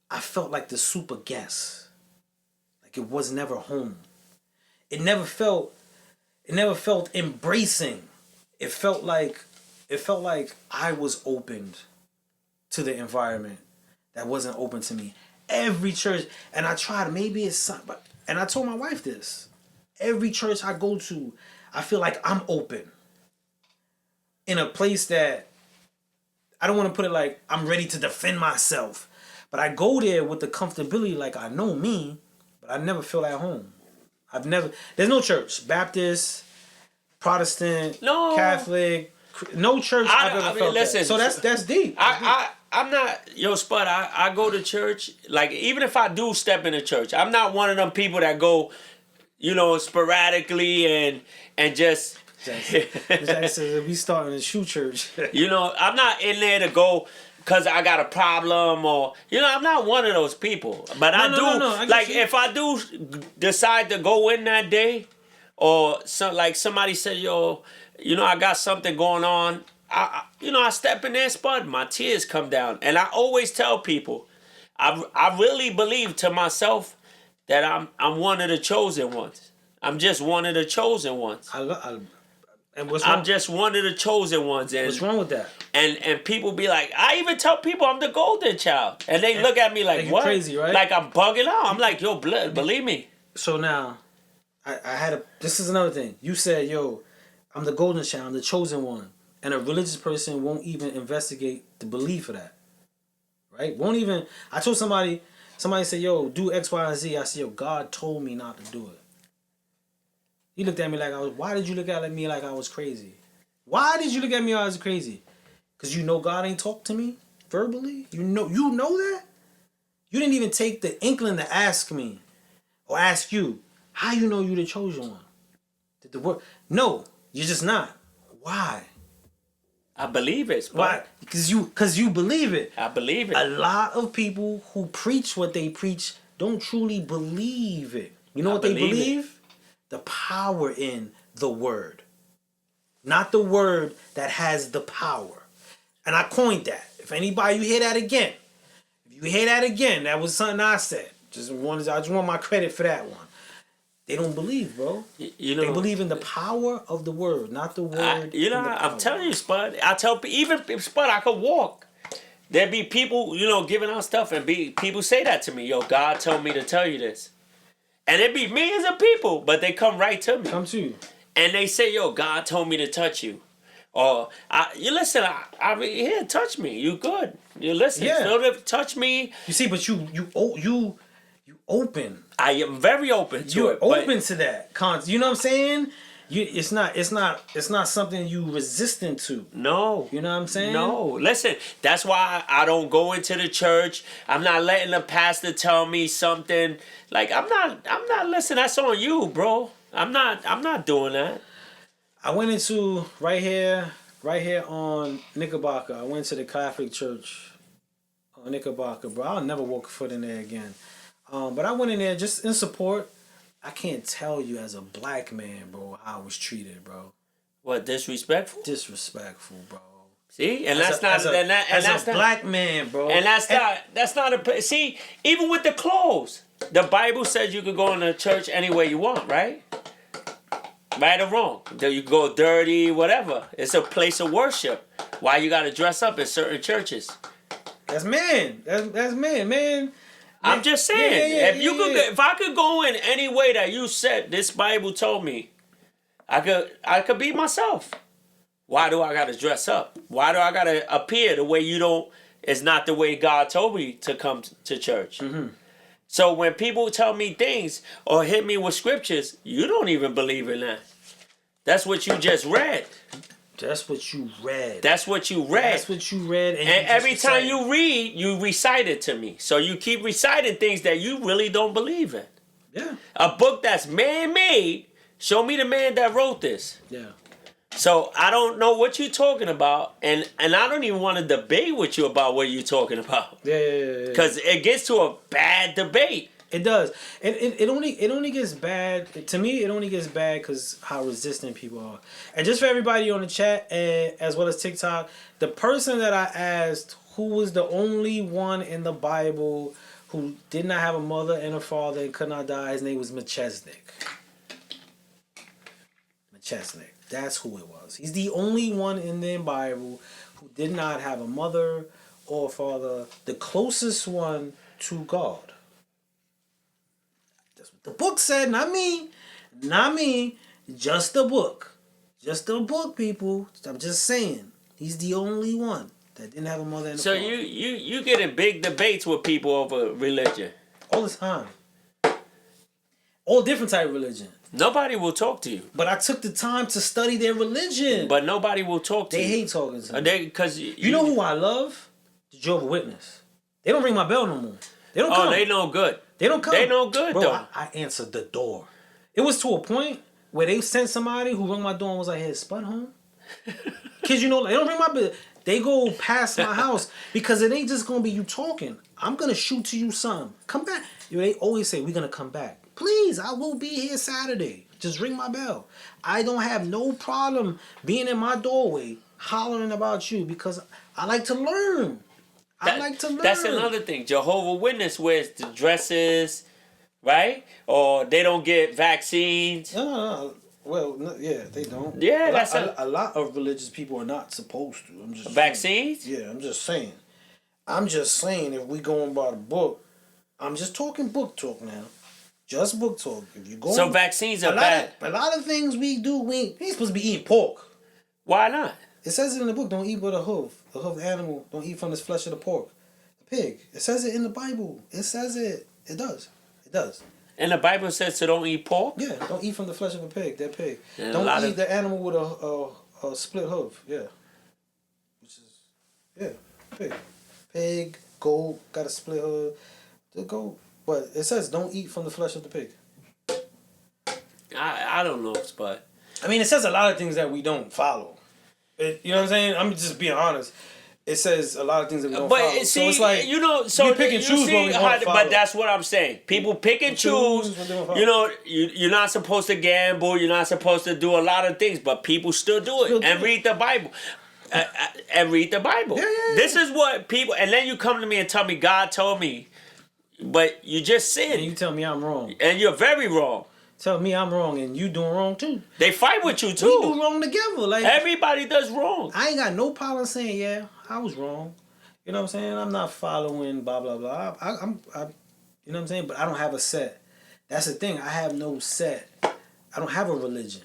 I felt like the super guest. Like it was never home. It never felt embracing. It felt like I was opened to the environment that wasn't open to me. Every church, and I tried, maybe it's something, and I told my wife this. Every church I go to, I feel like I'm open. In a place that, I don't want to put it like I'm ready to defend myself, but I go there with the comfortability like I know me, but I never feel at home. There's no church, Baptist, Protestant, No. Catholic, no church I've ever felt listen, that. So that's deep. I'm not, Spud, I go to church, like, even if I do step into church, I'm not one of them people that go, sporadically and just... Jack says we starting a shoe church. I'm not in there to go because I got a problem or, I'm not one of those people. But I get you. If I do decide to go in that day or somebody said, I got something going on, I step in there, Spud, my tears come down. And I always tell people, I really believe to myself that I'm one of the chosen ones. I'm just one of the chosen ones. And what's wrong? I'm just one of the chosen ones. And what's wrong with that? And people be like, I even tell people I'm the golden child. And they look at me like, what? Crazy, right? Like I'm bugging out. I'm like, yo, believe me. So now, this is another thing. You said, I'm the golden child, I'm the chosen one. And a religious person won't even investigate the belief of that. Right? Won't even, I told somebody said, do X, Y, and Z. I said, God told me not to do it. He looked at me like why did you look at me like I was crazy? Why did you look at me like I was crazy? Because God ain't talked to me verbally? You know that? You didn't even take the inkling to ask me or ask you, how you know you the chosen one? Did the word? No, you're just not. Why? I believe it. Why? Because you believe it. I believe it. A lot of people who preach what they preach don't truly believe it. You know what they believe? The power in the word. Not the word that has the power. And I coined that. If anybody, you hear that again. That was something I said. I just want my credit for that one. They don't believe, bro. They believe in the power of the word, not the word. I'm telling you, Spud. I tell even Spud, I could walk. There'd be people, giving out stuff, and people say that to me. God told me to tell you this. And it be millions of people, but they come right to me. Come to you. And they say, God told me to touch you. Or, you listen, here, touch me. You good. You listen. Yeah. Touch me. You see, but you open. I am very open to it. You're open to that. You know what I'm saying? It's not something you resistant to. No. You know what I'm saying? No. Listen, that's why I don't go into the church. I'm not letting the pastor tell me something. Like I'm not listening. That's on you, bro. I'm not doing that. I went into right here on Knickerbocker. I went to the Catholic church on Knickerbocker, bro. I'll never walk a foot in there again. But I went in there just in support. I can't tell you as a black man, bro, how I was treated, bro. What, disrespectful? Disrespectful, bro. See, and that's not as a black man, bro. And that's not a. See, even with the clothes, the Bible says you could go in a church any way you want, right? Right or wrong, you go dirty, whatever. It's a place of worship. Why you gotta dress up in certain churches? That's man. That's man. I'm just saying, if I could go in any way that you said this Bible told me, I could be myself. Why do I gotta dress up? Why do I gotta appear the way you don't? It's not the way God told me to come to church. Mm-hmm. So when people tell me things or hit me with scriptures, you don't even believe in that. That's what you just read. That's what you read. That's what you read. That's what you read. And And you every just time recited. you read, you recite it to me. So you keep reciting things that you really don't believe in. Yeah. A book that's man-made. Show me the man that wrote this. Yeah. So I don't know what you're talking about, and I don't even want to debate with you about what you're talking about. Yeah. Because it gets to a bad debate. It does. It only gets bad. To me, it only gets bad because how resistant people are. And just for everybody on the chat, and as well as TikTok, the person that I asked who was the only one in the Bible who did not have a mother and a father and could not die, his name was McChesnick. McChesnick. That's who it was. He's the only one in the Bible who did not have a mother or a father, the closest one to God. That's what the book said, not me. Not me. Just the book. Just the book, people. I'm just saying. He's the only one that didn't have a mother and a So father. you get in big debates with people over religion. All the time. All different type of religion. Nobody will talk to you. But I took the time to study their religion. But nobody will talk to they you. hate talking to me. Because You know who I love? The Jehovah's Witness. They don't ring my bell no more. They don't come. Oh, they know good. They don't come. They know good, Bro, though. I answered the door. It was to a point where they sent somebody who rung my door and was like, hey, is Spud home? Kids, you know, they don't ring my bell. They go past my house because it ain't just going to be you talking. I'm going to shoot to you some. Come back. You know, they always say, we're going to come back. Please, I will be here Saturday. Just ring my bell. I don't have no problem being in my doorway hollering about you because I like to learn. I like to learn. That's another thing. Jehovah's Witness wears the dresses, right? Or they don't get vaccines. No. Well, no, yeah, they don't. Yeah, a lot of religious people are not supposed to. I'm just vaccines. saying. Yeah, I'm just saying. I'm just saying if we going by the book, I'm just talking book talk now. Just book talk. If you go, So vaccines are bad. A lot of things we do, we ain't supposed to be eating pork. Why not? It says it in the book. Don't eat but a hoof. The hoof animal. Don't eat from the flesh of the pork. The pig. It says it in the Bible. It says it. It does. It does. And the Bible says to don't eat pork. Yeah. Don't eat from the flesh of a pig. That pig. And Don't eat the animal with a split hoof. Yeah. Which is pig. Pig. Goat got a split hoof. The goat. But it says don't eat from the flesh of the pig. I don't know, but I mean, it says a lot of things that we don't follow. You know what I'm saying? I'm just being honest. It says a lot of things that we don't follow. see, So it's like, you know, so we pick and choose what we want to follow. But that's what I'm saying. People pick and choose. what they wanna follow. You know, you're not supposed to gamble. You're not supposed to do a lot of things, but people still do it and read the Bible. And read the Bible. Yeah. This is what people. And then you come to me and tell me God told me, but you just And said, you tell me I'm wrong. and you're very wrong. Tell me I'm wrong and you doing wrong too. They fight with you We do too. wrong together. Like Everybody does wrong. I ain't got no problem saying, yeah, I was wrong. You know what I'm saying? I'm not following blah blah blah. I you know what I'm saying? But I don't have a set. That's the thing. I have no set. I don't have a religion.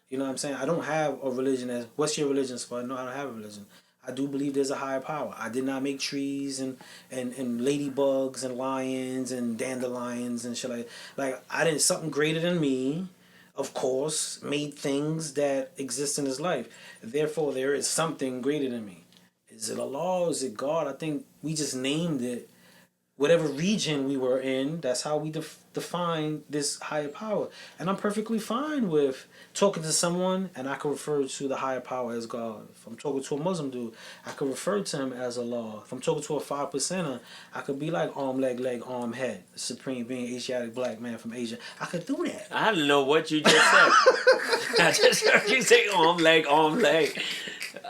You know what I'm saying? I don't have a religion as what's your religion, Spud? No, I don't have a religion. I do believe there's a higher power. I did not make trees and ladybugs and lions and dandelions and shit like I didn't something greater than me, of course, made things that exist in this life. Therefore there is something greater than me. Is it Allah? Is it God? I think we just named it. Whatever region we were in, that's how we define this higher power. And I'm perfectly fine with talking to someone and I can refer to the higher power as God. If I'm talking to a Muslim dude, I could refer to him as Allah. If I'm talking to a 5%er, I could be like arm, leg, arm, head. The supreme being Asiatic black man from Asia. I could do that. I don't know what you just said. I just heard you say arm, leg.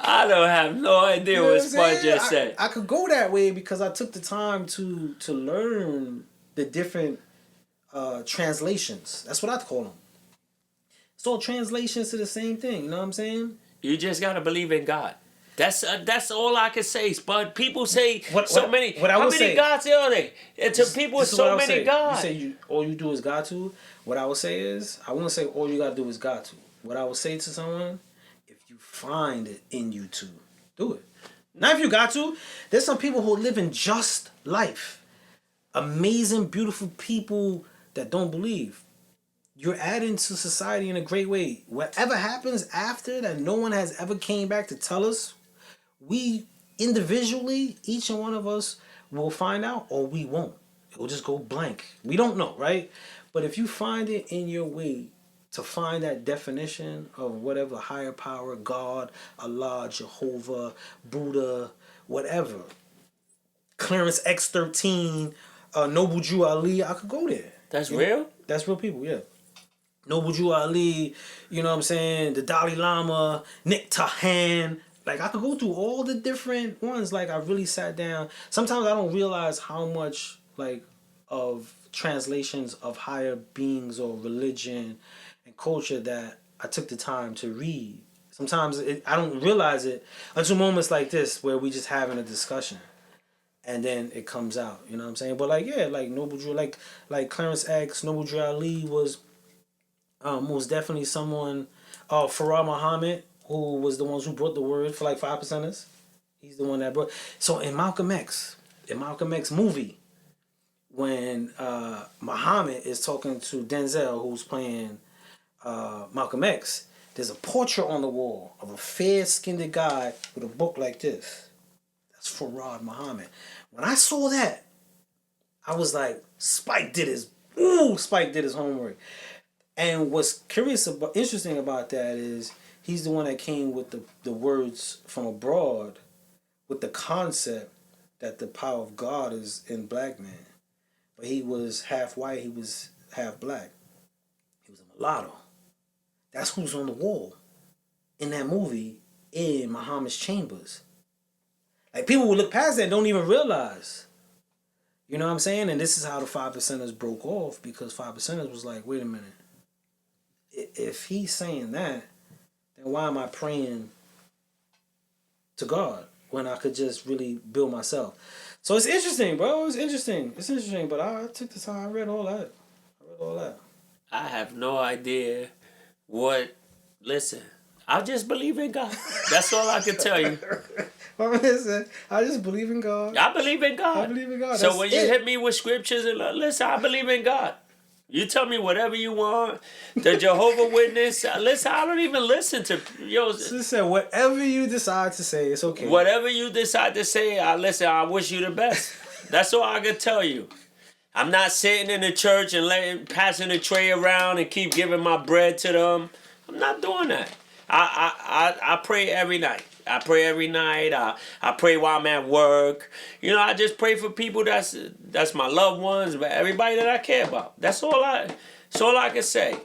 I don't have no idea what Spud just said. I could go that way because I took the time to learn the different translations. That's what I call them. It's all translations to the same thing. You know what I'm saying? You just gotta believe in God. That's all I can say, Spud. People say What how I many will say- gods are there? And to people with This is what I so would many say. gods. You say all you do is God to. What I would say is, I wouldn't say all you gotta do is God to. What I would say to someone, if you find it in you to, do it. Not if you got to. There's some people who live in just life. Amazing, beautiful people that don't believe. you're adding to society in a great way. Whatever happens after that, no one has ever came back to tell us. We individually, each and one of us, will find out, or we won't. It will just go blank. We don't know, right? But if you find it in your way to find that definition of whatever higher power, God, Allah, Jehovah, Buddha, whatever, Clarence X13, Noble Jew Ali, I could go there. That's real? That's real people, yeah. Noble Jew Ali, you know what I'm saying? The Dalai Lama, Nick Tahan. Like, I could go through all the different ones. Like, I really sat down. Sometimes I don't realize how much, like, of translations of higher beings or religion and culture that I took the time to read. Sometimes I don't realize it until moments like this where we just having a discussion. And then it comes out, you know what I'm saying? But, like, yeah, like, Noble Drew, like Clarence X, Noble Drew Ali was most definitely someone, Farah Muhammad, who was the ones who brought the word for, like, 5%ers. He's the one that brought. So, in Malcolm X movie, when Muhammad is talking to Denzel, who's playing Malcolm X, there's a portrait on the wall of a fair-skinned guy with a book like this. That's Farad Muhammad. When I saw that, I was like, Spike did his homework. And what's interesting about that is he's the one that came with the words from abroad with the concept that the power of God is in black man. But he was half white, he was half black. He was a mulatto. That's who's on the wall in that movie in Muhammad's chambers. Like, people will look past that and don't even realize. You know what I'm saying? And this is how the 5%ers broke off, because 5%ers was like, wait a minute. If he's saying that, then why am I praying to God when I could just really build myself? So it's interesting, bro. It's interesting. But I took the time. I read all that. I have no idea what. Listen, I just believe in God. That's all I can tell you. Listen, I just believe in God. I believe in God. So That's when you hit me with scriptures and listen, I believe in God. You tell me whatever you want. The Jehovah Witness. Listen, I don't even listen to Listen, whatever you decide to say, it's okay. Whatever you decide to say, listen, I wish you the best. That's all I can tell you. I'm not sitting in the church and passing the tray around and keep giving my bread to them. I'm not doing that. I pray every night. I pray while I'm at work. You know, I just pray for people that's my loved ones, but everybody that I care about. That's all I can say.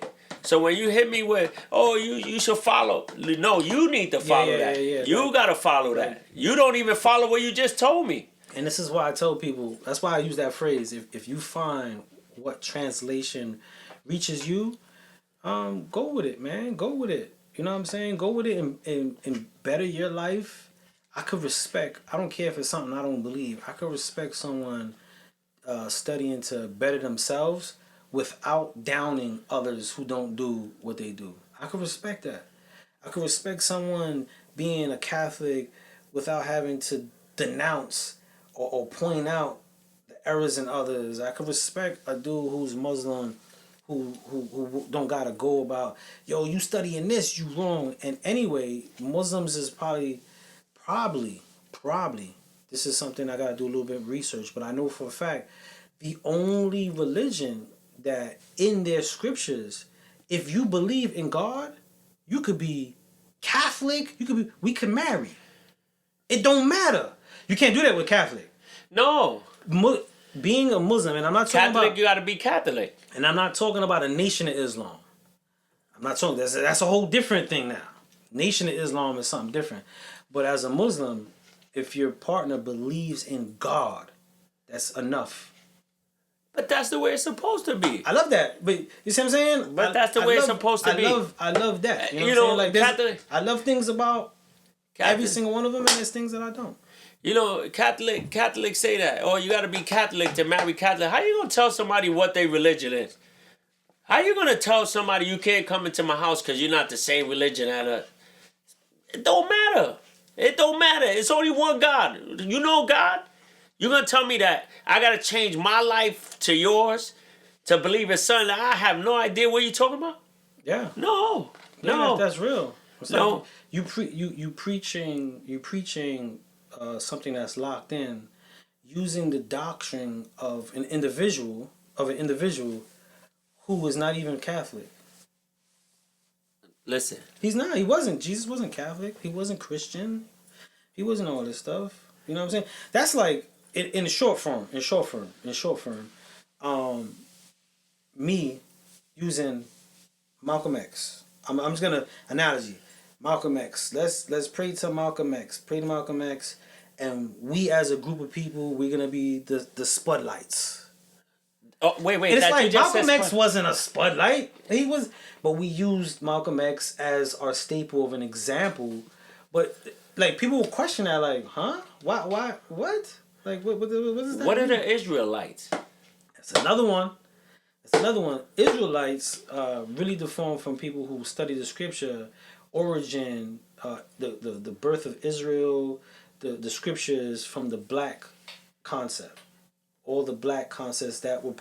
So when you hit me with, oh, you should follow. No, you need to follow that. Yeah. You got to follow that. You don't even follow what you just told me. And this is why I tell people, that's why I use that phrase. If you find what translation reaches you, go with it, man. Go with it. You know what I'm saying? Go with it and better your life. I don't care if it's something I don't believe. I could respect someone studying to better themselves without downing others who don't do what they do. I could respect that. I could respect someone being a Catholic without having to denounce or point out the errors in others. I could respect a dude who's Muslim who don't gotta go about, yo, you studying this, you wrong. And anyway, Muslims is probably, this is something I gotta do a little bit of research, but I know for a fact, the only religion that in their scriptures, if you believe in God, you could be Catholic, we could marry. It don't matter. You can't do that with Catholic. No. Being a Muslim, and I'm not talking Catholic, about... you gotta be Catholic. And I'm not talking about a Nation of Islam. I'm not talking... That's a whole different thing now. Nation of Islam is something different. But as a Muslim, if your partner believes in God, that's enough. But that's the way it's supposed to be. I love that. But you see what I'm saying? But that's the way it's supposed to be. I love that. You know like Catholic, I love things about every single one of them, and there's things that I don't. You know, Catholics say that, oh, you got to be Catholic to marry Catholic. How you going to tell somebody what their religion is? How you going to tell somebody you can't come into my house because you're not the same religion as us? It don't matter. It don't matter. It's only one God. You know God? You're going to tell me that I got to change my life to yours to believe in something that I have no idea what you're talking about? Yeah. No. Yeah, No. that's real. It's No. like you preaching something that's locked in, using the doctrine of an individual who is not even Catholic. Listen. He's not. He wasn't. Jesus wasn't Catholic. He wasn't Christian. He wasn't all this stuff. You know what I'm saying? That's like in short form. Me using Malcolm X. I'm just gonna analogy. Malcolm X. Let's pray to Malcolm X. Pray to Malcolm X, and we as a group of people, we're gonna be the Spudlights. Oh, wait. And it's that like you just Malcolm said X wasn't a Spudlight. He was, but we used Malcolm X as our staple of an example. But like people will question that, like, huh? Why? What? Like, what is that? What are mean? the Israelites? That's another one. Israelites really deformed from people who study the scripture, origin, the birth of Israel, the scriptures from the black concept. All the black concepts that were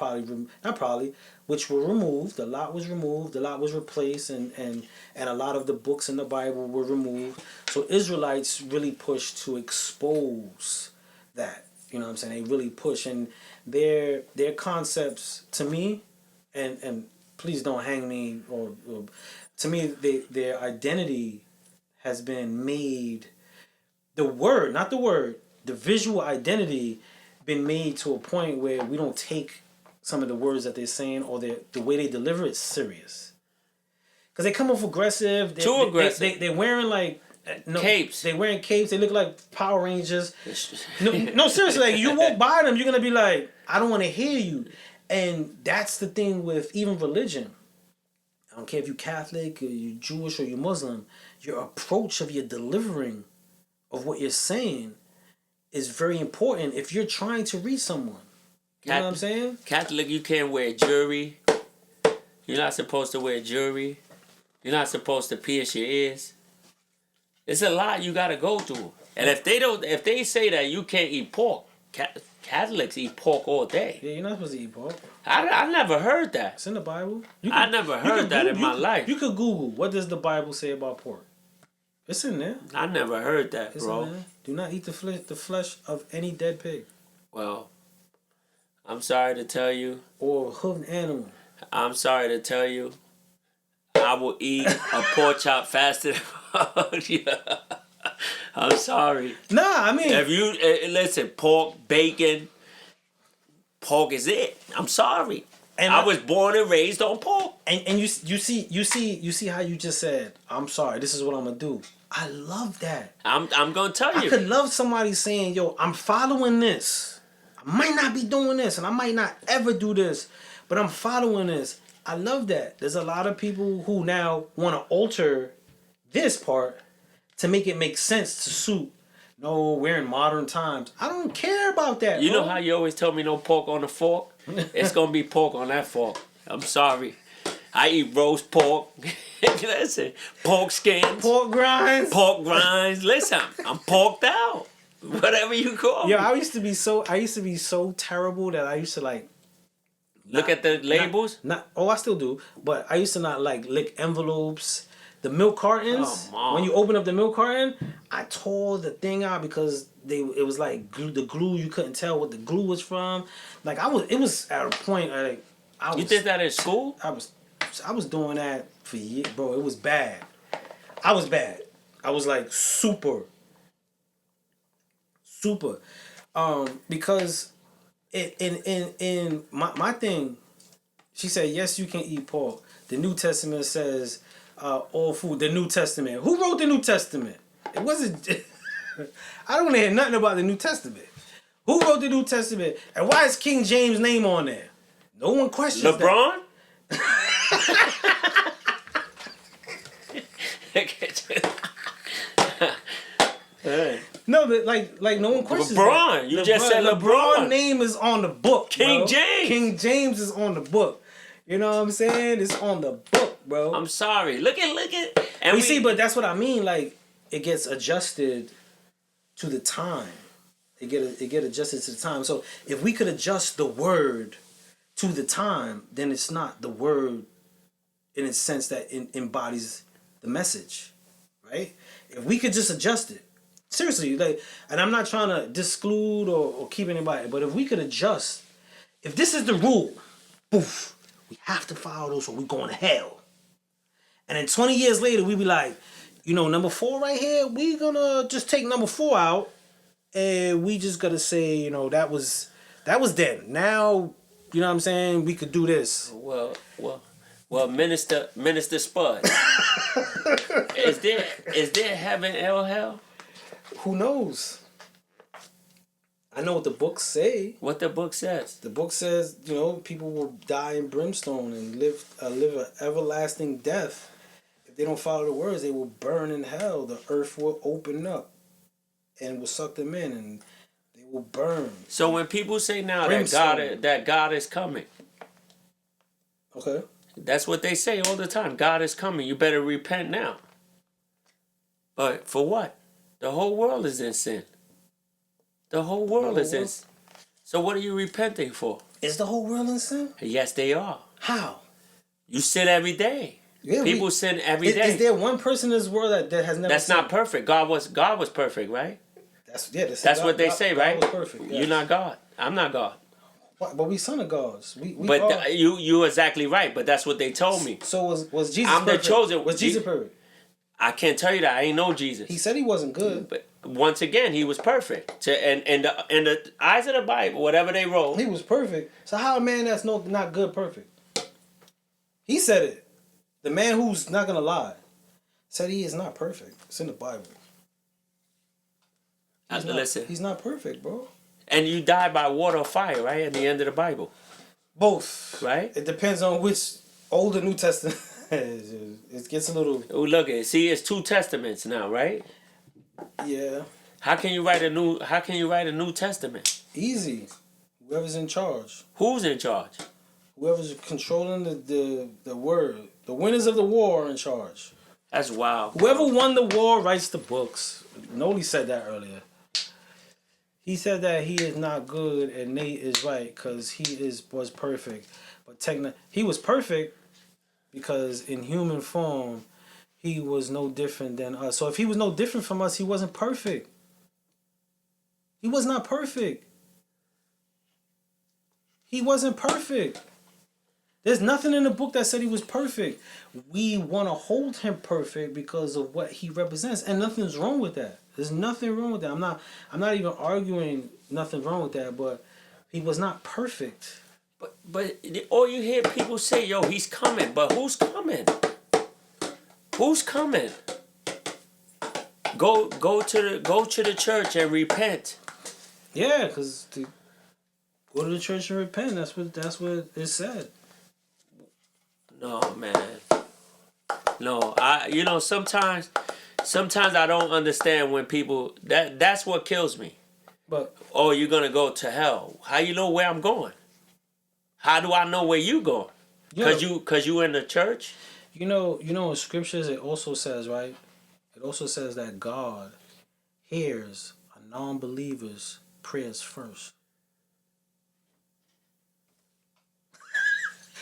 which were removed. A lot was removed. A lot was replaced, and a lot of the books in the Bible were removed. So Israelites really pushed to expose that. You know what I'm saying? They really push, and their concepts to me, and please don't hang me or to me their identity has been made. The visual identity been made to a point where we don't take some of the words that they're saying or the way they deliver it serious. Because they come off aggressive. Too aggressive. They're wearing like capes. They wearing capes. They look like Power Rangers. No, seriously. Like you walk by them, you're gonna be like, I don't want to hear you. And that's the thing with even religion. I don't care if you're Catholic, or you're Jewish, or you're Muslim. Your approach of your delivering of what you're saying is very important if you're trying to reach someone. You know what I'm saying? Catholic, you can't wear jewelry. You're not supposed to wear jewelry. You're not supposed to pierce your ears. It's a lot you gotta go through. And if they say that you can't eat pork, Catholics eat pork all day. Yeah, you're not supposed to eat pork. I never heard that. It's in the Bible. I never heard that in my life. You could Google, what does the Bible say about pork? It's in there. I never heard that, bro. Do not eat the flesh of any dead pig. Well, I'm sorry to tell you. Or hoofed animal. I'm sorry to tell you. I will eat a pork chop faster than yeah. I'm sorry. Nah, I mean, if you listen, pork, bacon, pork is it. I'm sorry. And I was born and raised on pork. And you see how you just said, I'm sorry, this is what I'm gonna do. I love that. I'm gonna tell you. I could love somebody saying, yo, I'm following this. I might not be doing this, and I might not ever do this, but I'm following this. I love that. There's a lot of people who now want to alter this part to make it make sense to suit. No, we're in modern times. I don't care about that. You know how you always tell me no pork on the fork? It's gonna be pork on that fork. I'm sorry. I eat roast pork. Listen, pork skins, pork grinds. Listen, I'm porked out. Whatever you call me. Yeah, I used to be so terrible that I used to like look at the labels. I still do, but I used to not like lick envelopes. The milk cartons. Oh, when you open up the milk carton, I tore the thing out because it was like the glue. You couldn't tell what the glue was from. Like it was at a point. Like you did that in school? I was doing that for years, bro. It was bad. I was bad. I was like super. Because in my thing, she said, yes, you can eat pork. The New Testament says all food. The New Testament. Who wrote the New Testament? It wasn't. I don't want to hear nothing about the New Testament. Who wrote the New Testament? And why is King James' name on there? No one questions LeBron? No, but like no one questions LeBron. That. You just said LeBron. Name is on the book. King bro. James. King James is on the book. You know what I'm saying? It's on the book, bro. I'm sorry. Look at. And we see, but that's what I mean. Like it gets adjusted to the time. It get adjusted to the time. So if we could adjust the word to the time, then it's not the word in a sense that embodies the message, right? If we could just adjust it, seriously, like, and I'm not trying to disclude or keep anybody, but if we could adjust, if this is the rule, poof, we have to follow those or we're going to hell. And then 20 years later, we be like, you know, number 4 right here, we gonna just take number 4 out, and we just gotta say, you know, that was then. Now, you know what I'm saying? We could do this. Well, Minister Spud, is there heaven or hell? Who knows? I know what the books say. What the book says? The book says, you know, people will die in brimstone and live an everlasting death. If they don't follow the words, they will burn in hell. The earth will open up and will suck them in, and they will burn. So when people say now that God is coming, okay, that's what they say all the time. God is coming. You better repent now. But for what? The whole world is in sin. The whole world is in sin. So what are you repenting for? Is the whole world in sin? Yes, they are. How? You sin every day. Yeah, people sin every day. Is there one person in this world that has never? That's sinned? Not perfect. God was perfect, right? That's what they say, right? God was perfect, yes. You're not God. I'm not God. But we son of gods. You exactly right. But that's what they told me. So was Jesus? I'm perfect? the chosen. Was Jesus perfect? I can't tell you that. I ain't know Jesus. He said he wasn't good. But once again, he was perfect. In the eyes of the Bible, whatever they wrote, he was perfect. So how a man that's not good perfect? He said it. The man who's not gonna lie said he is not perfect. It's in the Bible. Listen, he's not perfect, bro. And you die by water or fire, right? At the end of the Bible. Both. Right? It depends on which Old or New Testament. It gets a little. Oh, look at it. See, it's 2 testaments now, right? Yeah. How can you write a New Testament? Easy. Whoever's in charge. Who's in charge? Whoever's controlling the word. The winners of the war are in charge. That's wild. Whoever won the war writes the books. Noli said that earlier. He said that he is not good and Nate is right because he was perfect. But he was perfect because in human form, he was no different than us. So if he was no different from us, he wasn't perfect. He was not perfect. He wasn't perfect. There's nothing in the book that said he was perfect. We want to hold him perfect because of what he represents, and nothing's wrong with that. There's nothing wrong with that. I'm not even arguing nothing wrong with that, but he was not perfect. But all you hear people say, yo, he's coming. But who's coming? Who's coming? Go to the church and repent. Yeah, because go to the church and repent. That's what it said. No, man. No, sometimes I don't understand when people that's what kills me. But you're gonna go to hell. How you know where I'm going? How do I know where you going? Cause you in the church? You know in scriptures it also says, right? It also says that God hears a non-believer's prayers first.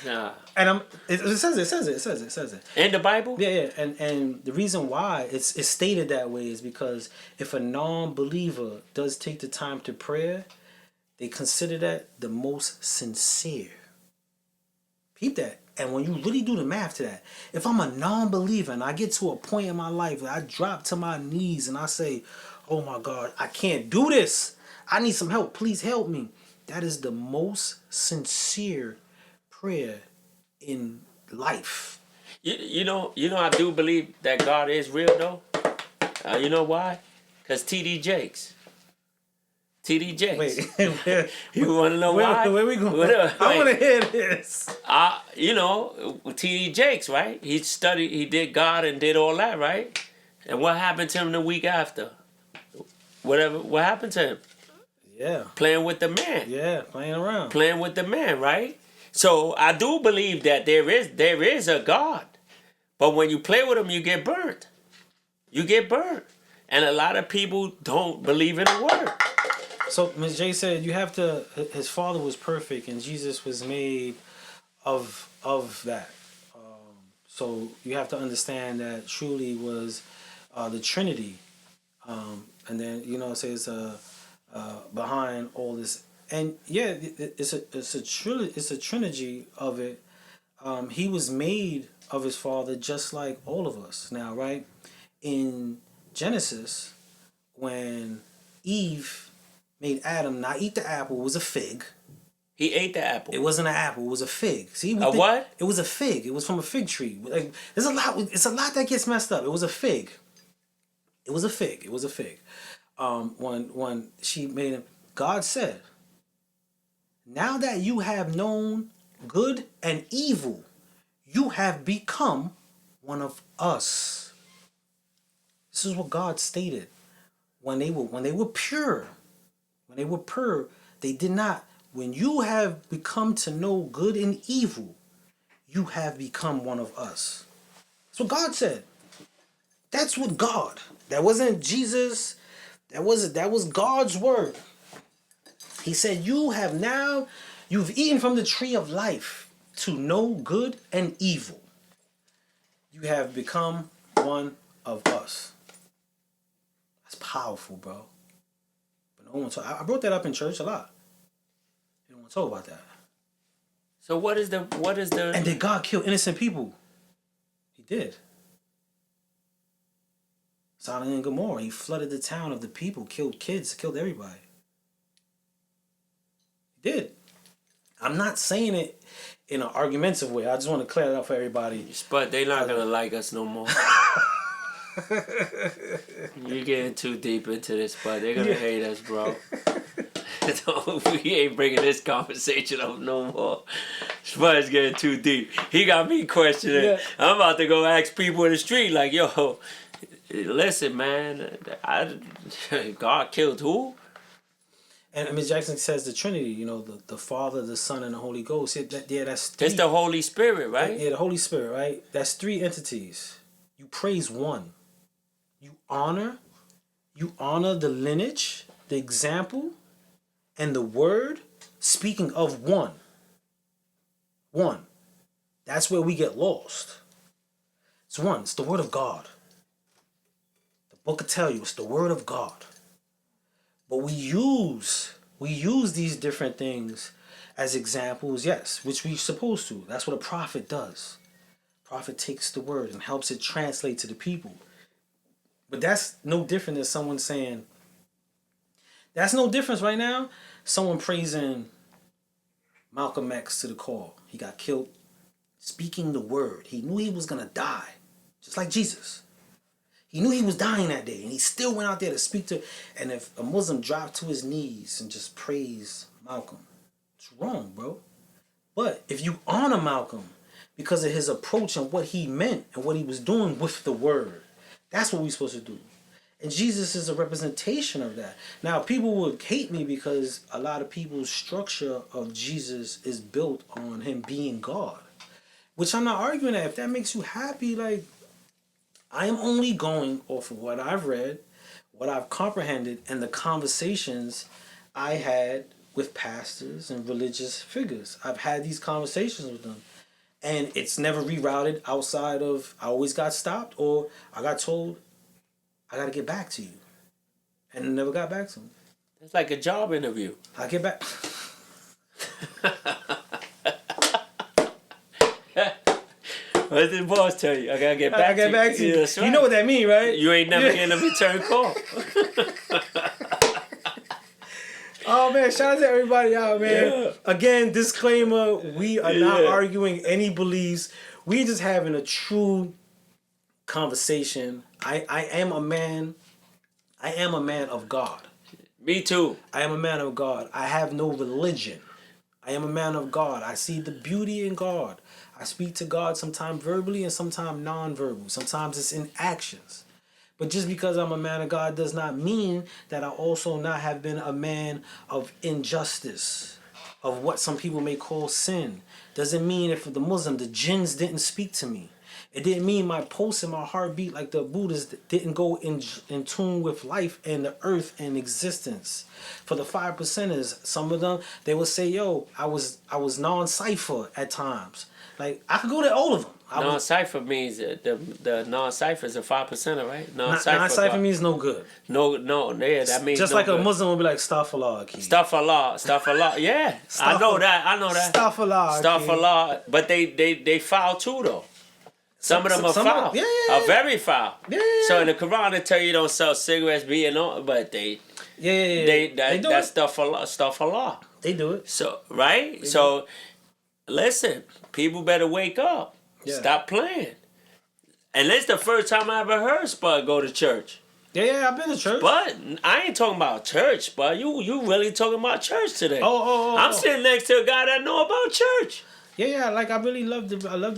Nah. And it says it. In the Bible? Yeah. And the reason why it's stated that way is because if a non-believer does take the time to pray, they consider that the most sincere. Peep that. And when you really do the math to that, if I'm a non-believer and I get to a point in my life where I drop to my knees and I say, oh my God, I can't do this. I need some help. Please help me. That is the most sincere prayer in life. You know, I do believe that God is real though. You know why? Because T.D. Jakes. Wait, you want to know why? Where we going? I want to hear this. T.D. Jakes, right? He did God and did all that, right? And what happened to him the week after? What happened to him? Yeah. Playing with the man. Yeah, playing around. Playing with the man, right? So I do believe that there is a God. But when you play with him, you get burnt. You get burnt. And a lot of people don't believe in the word. So Ms. J said you have to. His father was perfect, and Jesus was made of that. So you have to understand that truly was the Trinity, and then it says behind all this, and yeah, it's a trilogy of it. He was made of his father just like all of us now, right? In Genesis, when Eve made Adam not eat the apple, it was a fig. He ate the apple. It wasn't an apple. It was a fig. See, What? It was a fig. It was from a fig tree. Like, there's a lot. It's a lot that gets messed up. It was a fig. It was a fig. It was a fig. When she made him, God said, "Now that you have known good and evil, you have become one of us." This is what God stated when they were pure. When they were pure, they did not. When you have become to know good and evil, you have become one of us. That's what God said. That's what God. That wasn't Jesus. That was God's word. He said, you've eaten from the tree of life to know good and evil. You have become one of us. That's powerful, bro. But no one talk. I brought that up in church a lot. They don't want to talk about that. So what is the? And did God kill innocent people? He did. Sodom and Gomorrah. He flooded the town of the people, killed kids, killed everybody. He did. I'm not saying it in an argumentative way. I just want to clear it up for everybody. But they're not gonna like us no more. You're getting too deep into this, but they're gonna hate us, bro. We ain't bringing this conversation up no more. Spud's getting too deep. He got me questioning. Yeah. I'm about to go ask people in the street, like, yo, listen, man, God killed who? And Ms. Jackson says the Trinity, the Father, the Son, and the Holy Ghost. That's three. It's the Holy Spirit, right? Yeah, the Holy Spirit, right? That's three entities. You praise one. You honor the lineage, the example, and the word, speaking of one. One. That's where we get lost. It's one. It's the word of God. The book will tell you it's the word of God. But we use these different things as examples, yes, which we're supposed to. That's what a prophet does. Prophet takes the word and helps it translate to the people. But that's no different than someone saying, that's no difference right now. Someone praising Malcolm X to the call. He got killed speaking the word. He knew he was going to die, just like Jesus. He knew he was dying that day, and he still went out there to speak to. And if a Muslim dropped to his knees and just praised Malcolm, it's wrong, bro. But if you honor Malcolm because of his approach and what he meant and what he was doing with the word, that's what we're supposed to do. And Jesus is a representation of that. Now, people would hate me because a lot of people's structure of Jesus is built on him being God, which I'm not arguing that. If that makes you happy, like, I am only going off of what I've read, what I've comprehended, and the conversations I had with pastors and religious figures. I've had these conversations with them. And it's never rerouted outside of I always got stopped or I got told I got to get back to you. And it never got back to me. It's like a job interview. I get back. What did the boss tell you? I gotta get back to you. Yeah, right. You know what that mean, right? You ain't never getting a return call. Oh man, shout out to everybody out, man. Yeah. Again, disclaimer, we are not arguing any beliefs. We're just having a true conversation. I am a man of God. Me too. I am a man of God. I have no religion. I am a man of God. I see the beauty in God. I speak to God sometimes verbally and sometimes non-verbal. Sometimes it's in actions. But just because I'm a man of God does not mean that I also not have been a man of injustice, of what some people may call sin. Doesn't mean if the Muslim, the jinns didn't speak to me. It didn't mean my pulse and my heartbeat like the Buddhists didn't go in tune with life and the earth and existence. For the 5%ers, some of them they would say, "Yo, I was non-cipher at times." Like I could go to all of them. Non-cipher means the non-cipher is a 5%er, right? Non-cipher means no good. No, yeah, that means Just no like good. a Muslim would be like Astaghfirullah. Stuff a lot. Yeah, I know that. Astaghfirullah. Stuff a lot, but they foul too though. Some of them are foul. Yeah. Are very foul. Yeah. So in the Quran they tell you don't sell cigarettes, beer, no, but they do that it. stuff a lot. They do it. So right. So listen, people better wake up. Yeah. Stop playing. And this the first time I ever heard Spud go to church. Yeah, I've been to church. But I ain't talking about church, Spud. You really talking about church today. Oh. I'm sitting next to a guy that know about church. Yeah. Like I really loved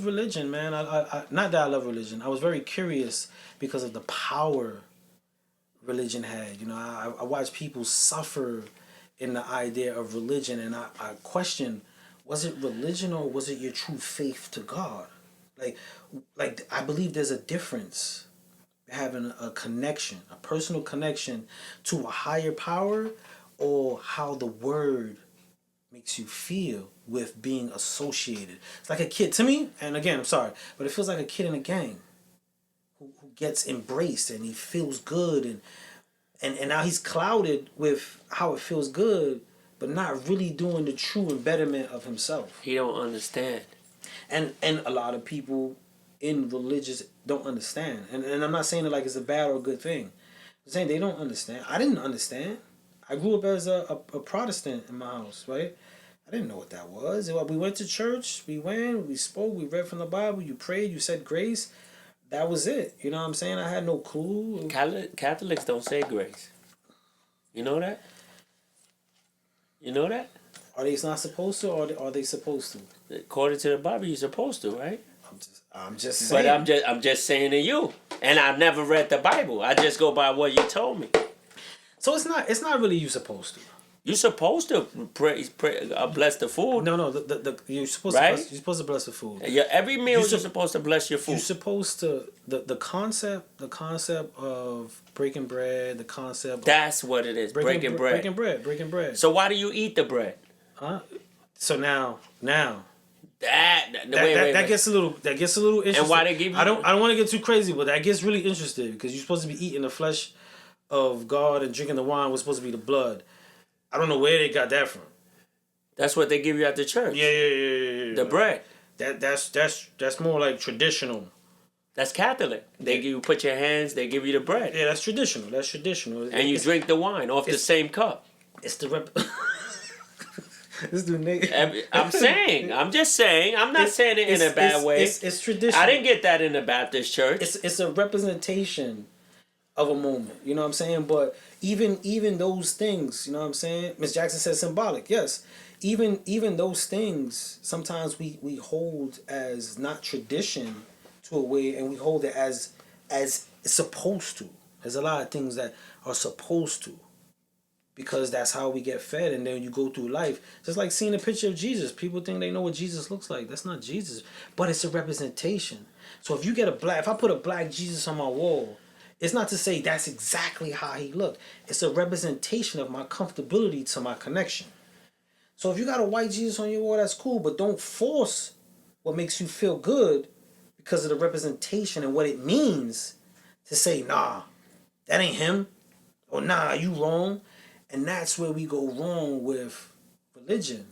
religion, man. I not that I love religion. I was very curious because of the power religion had. You know, I watched people suffer in the idea of religion, and I question, was it religion or was it your true faith to God? Like I believe there's a difference having a connection, a personal connection to a higher power, or how the word makes you feel with being associated. It's like a kid to me, and again, I'm sorry, but it feels like a kid in a gang who gets embraced and he feels good, and now he's clouded with how it feels good, but not really doing the true embetterment of himself. He don't understand. And a lot of people in religious don't understand. And I'm not saying it like it's a bad or a good thing. I'm saying they don't understand. I didn't understand. I grew up as a Protestant in my house, right? I didn't know what that was. We went to church, we spoke, we read from the Bible, you prayed, you said grace. That was it. You know what I'm saying? I had no clue. Catholics don't say grace. You know that? You know that? Are they not supposed to, or are they supposed to? According to the Bible, you're supposed to, right? I'm just saying. But I'm just saying to you, and I've never read the Bible. I just go by what you told me. So it's not really you supposed to. You're supposed to pray bless the food. No. You're supposed to Right? you're supposed to bless the food. Yeah, every meal you're supposed to bless your food. You're supposed to the concept of breaking bread, the concept. That's what it is. Breaking bread. Breaking bread. So why do you eat the bread? Huh? So now Wait. That gets a little interesting. And why they give you? I don't want to get too crazy, but that gets really interesting because you're supposed to be eating the flesh of God and drinking the wine was supposed to be the blood. I don't know where they got that from. That's what they give you at the church. Yeah. The bread. That's more like traditional. That's Catholic. They give you put your hands. They give you the bread. Yeah, that's traditional. And you drink the wine off the same cup. It's the This dude nigga. I'm just saying. I'm not saying it in a bad way. It's traditional. I didn't get that in the Baptist church. It's a representation of a moment. You know what I'm saying? But even those things, you know what I'm saying? Miss Jackson said symbolic. Yes. Even those things, sometimes we hold as not tradition to a way, and we hold it as it's supposed to. There's a lot of things that are supposed to, because that's how we get fed, and then you go through life. Just like seeing a picture of Jesus. People think they know what Jesus looks like. That's not Jesus, but it's a representation. So if I put a black Jesus on my wall, it's not to say that's exactly how he looked. It's a representation of my comfortability to my connection. So if you got a white Jesus on your wall, that's cool, but don't force what makes you feel good because of the representation and what it means to say, nah, that ain't him, or nah, you wrong. And that's where we go wrong with religion.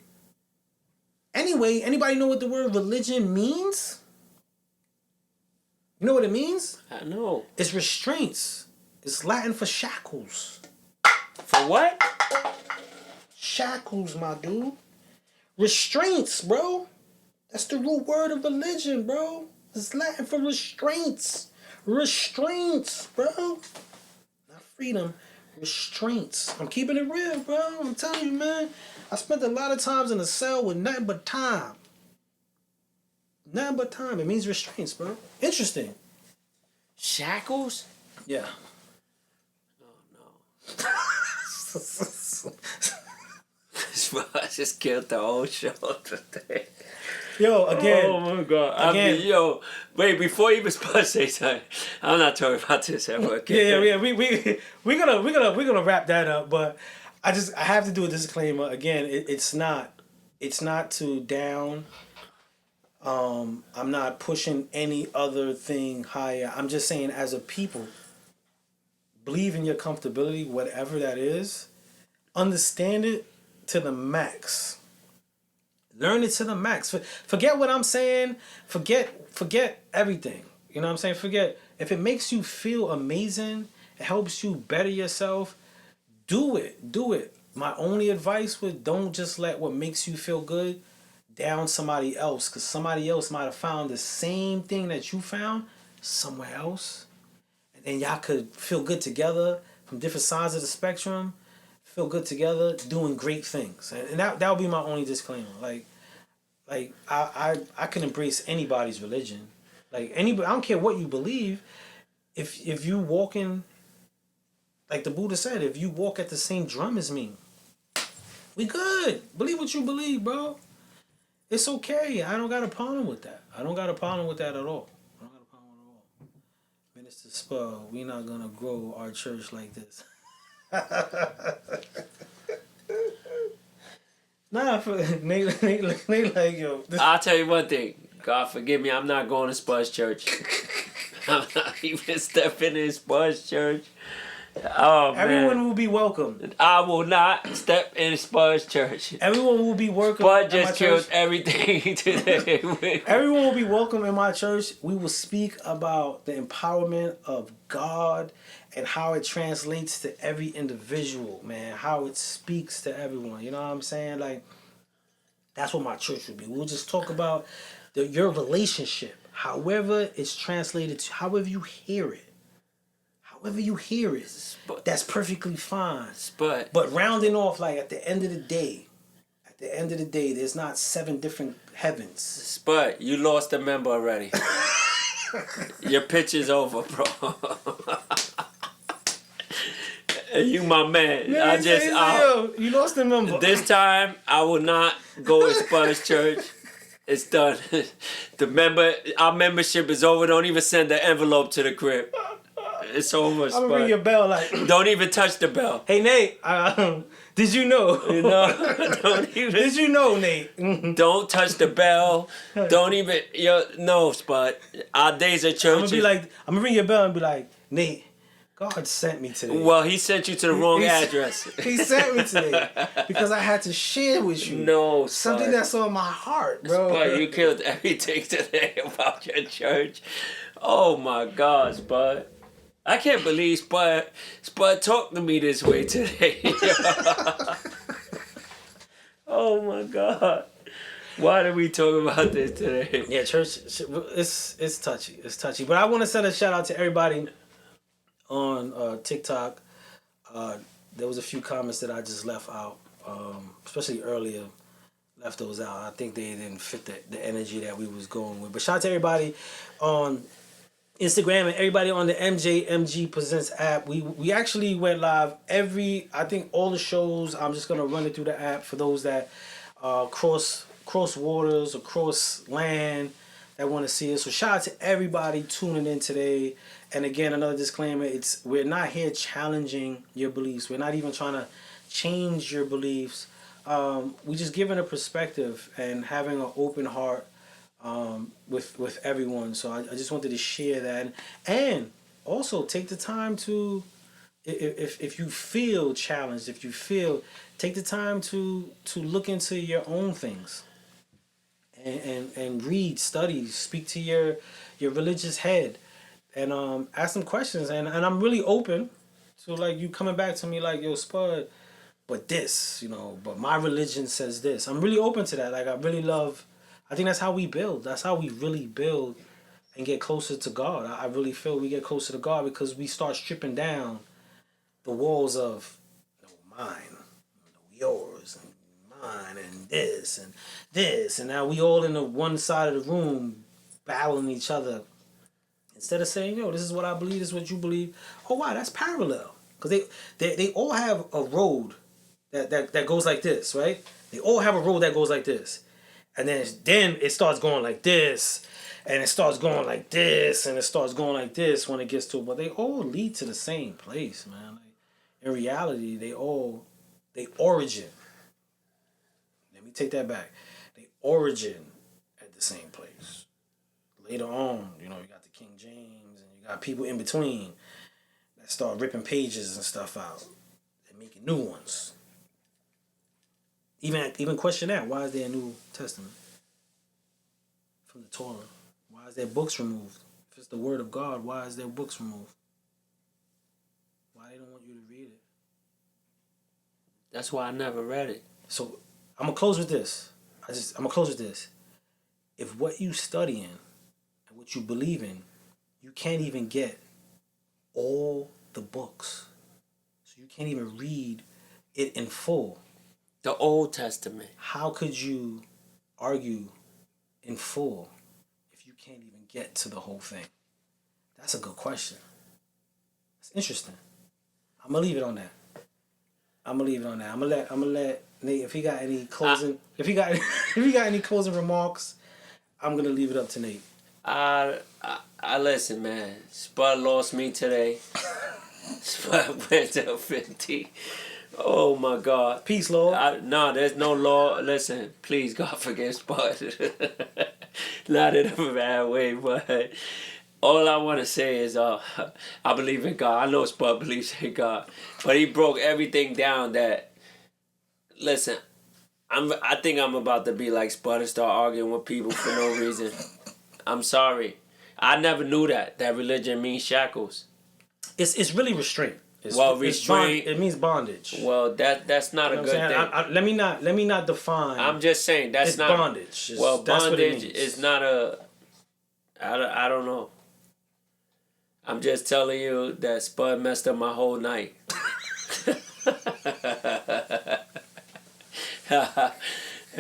Anyway, anybody know what the word religion means? You know what it means? I know. It's restraints. It's Latin for shackles. For what? Shackles, my dude. Restraints, bro. That's the root word of religion, bro. It's Latin for restraints. Restraints, bro. Not freedom. Restraints. I'm keeping it real, bro. I'm telling you, man. I spent a lot of times in a cell with nothing but time. Nothing but time. It means restraints, bro. Interesting. Shackles? Yeah. Oh no. I just killed the whole show today. Yo, again. Oh my God! I Again. mean, yo, wait. Before you even Spud say something, I'm not talking about this ever again. Yeah. We're gonna wrap that up, but I have to do a disclaimer again. It's not to down. I'm not pushing any other thing higher. I'm just saying, as a people, believe in your comfortability, whatever that is. Understand it to the max. Learn it to the max. Forget what I'm saying. Forget everything. You know what I'm saying? Forget. If it makes you feel amazing, it helps you better yourself, do it. Do it. My only advice would, don't just let what makes you feel good down somebody else, because somebody else might have found the same thing that you found somewhere else. And then y'all could feel good together from different sides of the spectrum, feel good together, doing great things. And that would be my only disclaimer. Like I can embrace anybody's religion. Like anybody, I don't care what you believe. If you walk in, like the Buddha said, if you walk at the same drum as me, we good. Believe what you believe, bro. It's okay. I don't got a problem with that. I don't got a problem with that at all. I don't got a problem at all. Minister Spud, we not gonna grow our church like this. Nah, Nate like, yo. I'll tell you one thing. God forgive me. I'm not going to Spud's church. I'm not even stepping in Spud's church. Oh man. Everyone will be welcome. I will not step in Spud's church. Everyone will be welcome. Spud just killed everything today. Everyone will be welcome in my church. We will speak about the empowerment of God and how it translates to every individual, man. How it speaks to everyone. You know what I'm saying? Like, that's what my church will be. We'll just talk about your relationship, however it's translated to, however you hear it. However you hear it, that's perfectly fine. But rounding off, like, at the end of the day, there's not 7 different heavens. Spud, you lost a member already. Your pitch is over, bro. You my man. Yo, you lost a member. This time, I will not go to Spud's church. It's done. Our membership is over. Don't even send the envelope to the crib. It's over, Spud. I'm gonna ring your bell like. Don't even touch the bell. Hey Nate, did you know? Don't even. Did you know, Nate? Don't touch the bell. Don't even. No, Spud. Our days at church. I'm gonna ring your bell and be like, Nate, God sent me today. Well, he sent you to the wrong address. He sent me today because I had to share with you. No, something that's on my heart, bro. Spud, you killed everything today about your church. Oh my God, Spud. I can't believe Spud talked to me this way today. Oh my God. Why did we talk about this today? Yeah, church, it's touchy. It's touchy. But I want to send a shout out to everybody on TikTok. There was a few comments that I just left out, especially earlier. Left those out. I think they didn't fit the energy that we was going with. But shout out to everybody on Instagram and everybody on the MJMG Presents app. We actually went live I think all the shows. I'm just gonna run it through the app for those that cross waters or cross land that want to see us. So shout out to everybody tuning in today. And again, another disclaimer: we're not here challenging your beliefs. We're not even trying to change your beliefs. We just giving a perspective and having an open heart. With everyone, so I just wanted to share that, and also take the time to, if you feel challenged, take the time to look into your own things, and read, study, speak to your religious head, and ask some questions, and I'm really open to like you coming back to me like, yo, Spud, but this, but my religion says this. I'm really open to that. Like, I really love. I think that's how we build. That's how we really build and get closer to God. I really feel we get closer to God because we start stripping down the walls of mine, yours, and mine, and this. And now we all in the one side of the room battling each other. Instead of saying, this is what I believe, this is what you believe. Oh, wow, that's parallel. Because they all have a road that goes like this, right? They all have a road that goes like this. And then it starts going like this, and it starts going like this, and it starts going like this when it gets to. But they all lead to the same place, man. Like, in reality, they origin. Let me take that back. They origin at the same place. Later on, you got the King James, and you got people in between that start ripping pages and stuff out and making new ones. Even question that. Why is there a New Testament from the Torah? Why is there books removed? If it's the Word of God, why is there books removed? Why they don't want you to read it? That's why I never read it. So I'm gonna close with this. I'm gonna close with this. If what you studying and what you believe in, you can't even get all the books, so you can't even read it in full. The Old Testament. How could you argue in full if you can't even get to the whole thing? That's a good question. It's interesting. I'm gonna leave it on that. I'm gonna let Nate, if he got any closing if he got any closing remarks, I'm gonna leave it up to Nate. I listen, man. Spud lost me today. Spud went to 50. Oh my God. Peace, Lord. No, there's no law. Listen, please, God forgive Spud. Not in a bad way, but all I want to say is I believe in God. I know Spud believes in God, but he broke everything down that, listen, I think I'm about to be like Spud and start arguing with people for no reason. I'm sorry. I never knew that religion means shackles. It's really restraint. Restraint. It means bondage. Well, that's not a good thing. Let me not define. I'm just saying that's not bondage. Well, bondage is not a. I don't know. I'm just telling you that Spud messed up my whole night.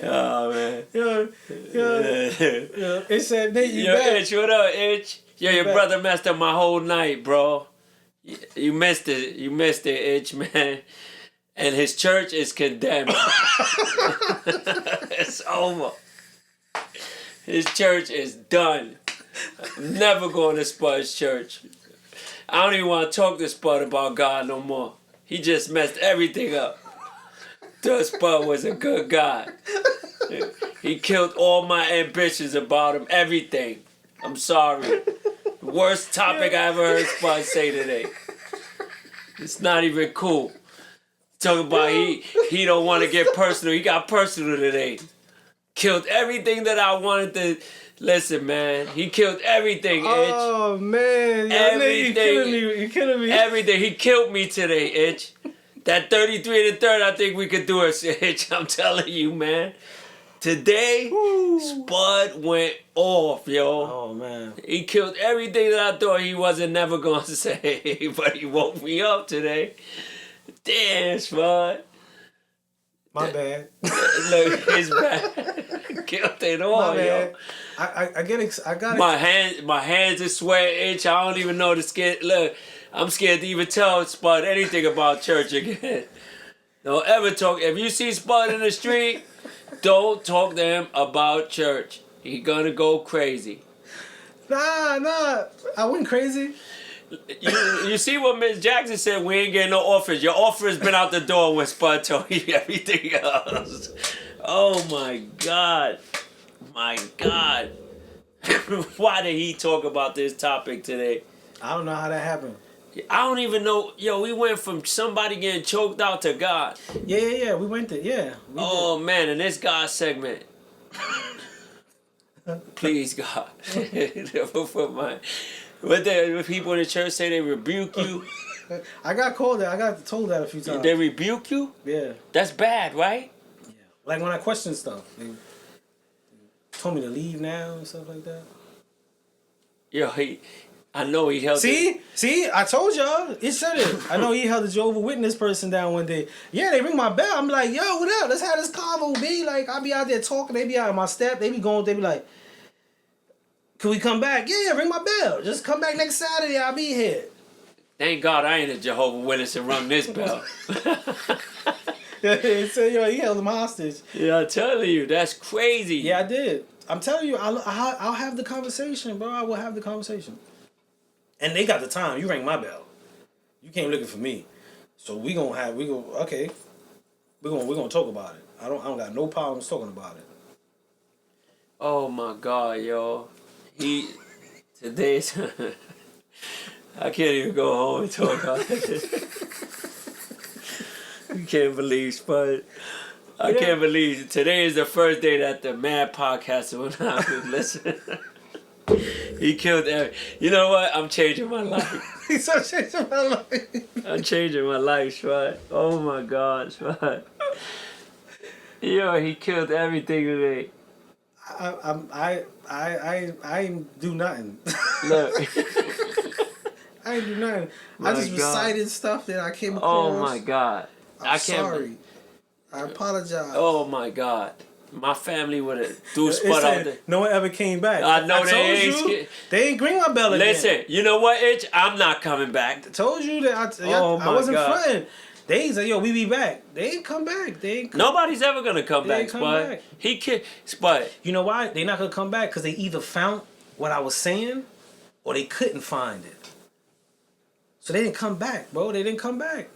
Oh man. Yo. It said, Nate, you back. Itch, what up, Itch? Yo, your brother messed up my whole night, bro. You missed it. You missed it, Itch, man. And his church is condemned. It's over. His church is done. I'm never going to Spud's church. I don't even want to talk to Spud about God no more. He just messed everything up. Spud was a good guy. He killed all my ambitions about him, everything. I'm sorry. Worst topic I ever heard Spud say today. It's not even cool. Talking about he don't want to get personal. He got personal today. Killed everything that I wanted to. Listen, man. He killed everything, Itch. Oh, man. Everything. You're killing me. Everything. He killed me today, Itch. That 33 and a third, I think we could do it, Itch. I'm telling you, man. Today, Spud went off, yo. Oh, man. He killed everything that I thought he wasn't never going to say, but he woke me up today. Damn, Spud. My bad. Look, his bad. Killed it all, My bad. yo. I got it. My hands are sweating, Itch. I don't even know the skin. Look, I'm scared to even tell Spud anything about church again. Don't ever talk. If you see Spud in the street, don't talk to him about church. He gonna go crazy. Nah. I went crazy. You see what Miss Jackson said? We ain't getting no offers. Your offer has been out the door when Spud told you everything else. Oh my God. My God. Why did he talk about this topic today? I don't know how that happened. I don't even know. Yo, we went from somebody getting choked out to God. Yeah. We went there. Yeah. Oh, man. In this God segment. Please, God. What the people in the church say they rebuke you? I got called that. I got told that a few times. They rebuke you? Yeah. That's bad, right? Yeah. Like when I question stuff. They told me to leave now and stuff like that. Yo, I know he held See, I told y'all. It said it. I know he held the Jehovah's Witness person down one day. Yeah, they ring my bell. I'm like, yo, what up? Let's have this convo, B. Like, I be out there talking. They be out on my step. They be like, can we come back? Yeah, ring my bell. Just come back next Saturday. I'll be here. Thank God I ain't a Jehovah's Witness and rung this bell. He said, yo, he held him hostage. Yeah, I'm telling you, that's crazy. Yeah, I did. I'm telling you, I'll have the conversation, bro. I will have the conversation. And they got the time. You rang my bell. You came looking for me. So we're gonna talk about it. I don't got no problems talking about it. Oh my God, yo. Today's I can't even go home and talk about it. You can't believe Spud. I can't believe today is the first day that the Mad Podcast will not be listening. He killed You know what? I'm changing my life. He's so changing my life. I'm changing my life, Spud. Oh my God, Spud. Yo, he killed everything today. I ain't do nothing. Look. I ain't do nothing. I just recited stuff that I came Oh across. my God. I'm sorry. I apologize. Oh my God. My family would have threw Spud out there. No one ever came back. I know they ain't bring my bell again. Listen, you know what, Itch? I'm not coming back. I told you that I wasn't fronting. They said, yo, we be back. They ain't come back. Nobody's ever gonna come back, Spud. He killed Spud. You know why? They not gonna come back because they either found what I was saying or they couldn't find it. So they didn't come back, bro. They didn't come back.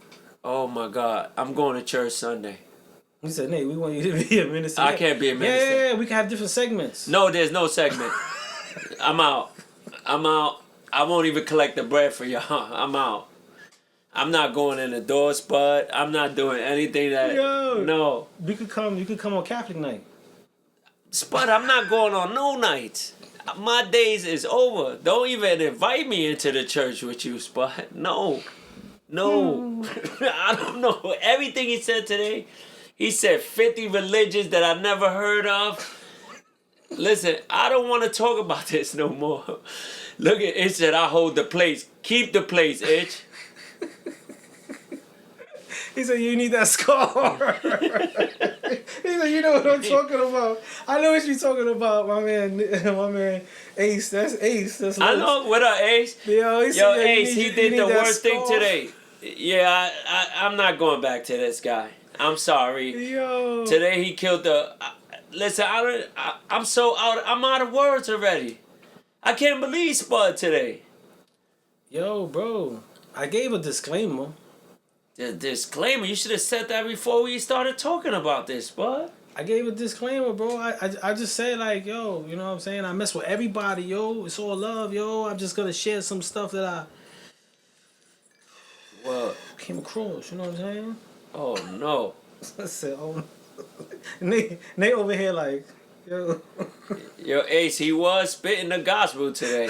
Oh my God. I'm going to church Sunday. He said, Nate, we want you to be a minister. I can't be a minister. Yeah, we can have different segments. No, there's no segment. I'm out. I won't even collect the bread for y'all. I'm out. I'm not going in the door, Spud. I'm not doing anything that... Yo, no. You could come on Catholic night. Spud, I'm not going on no nights. My days is over. Don't even invite me into the church with you, Spud. No. I don't know. Everything he said today, he said 50 religions that I never heard of. Listen, I don't want to talk about this no more. Look at it said, I hold the place. Keep the place, Itch. He said, you need that scar. He said, you know what I'm talking about. I know what you're talking about, my man Ace. That's Ace. That's I know. What up, Ace? Yo, Ace, he did the worst thing today. Yeah, I'm not going back to this guy. I'm sorry. Yo. Today he killed the... listen, I'm so out... I'm out of words already. I can't believe Spud today. Yo, bro. I gave a disclaimer. The disclaimer? You should have said that before we started talking about this, Spud. I gave a disclaimer, bro. I just said, like, yo, you know what I'm saying? I mess with everybody, yo. It's all love, yo. I'm just going to share some stuff that I came across, you know what I'm saying? Oh, no. I said, oh, Nate over here like, yo. Yo, Ace, he was spitting the gospel today.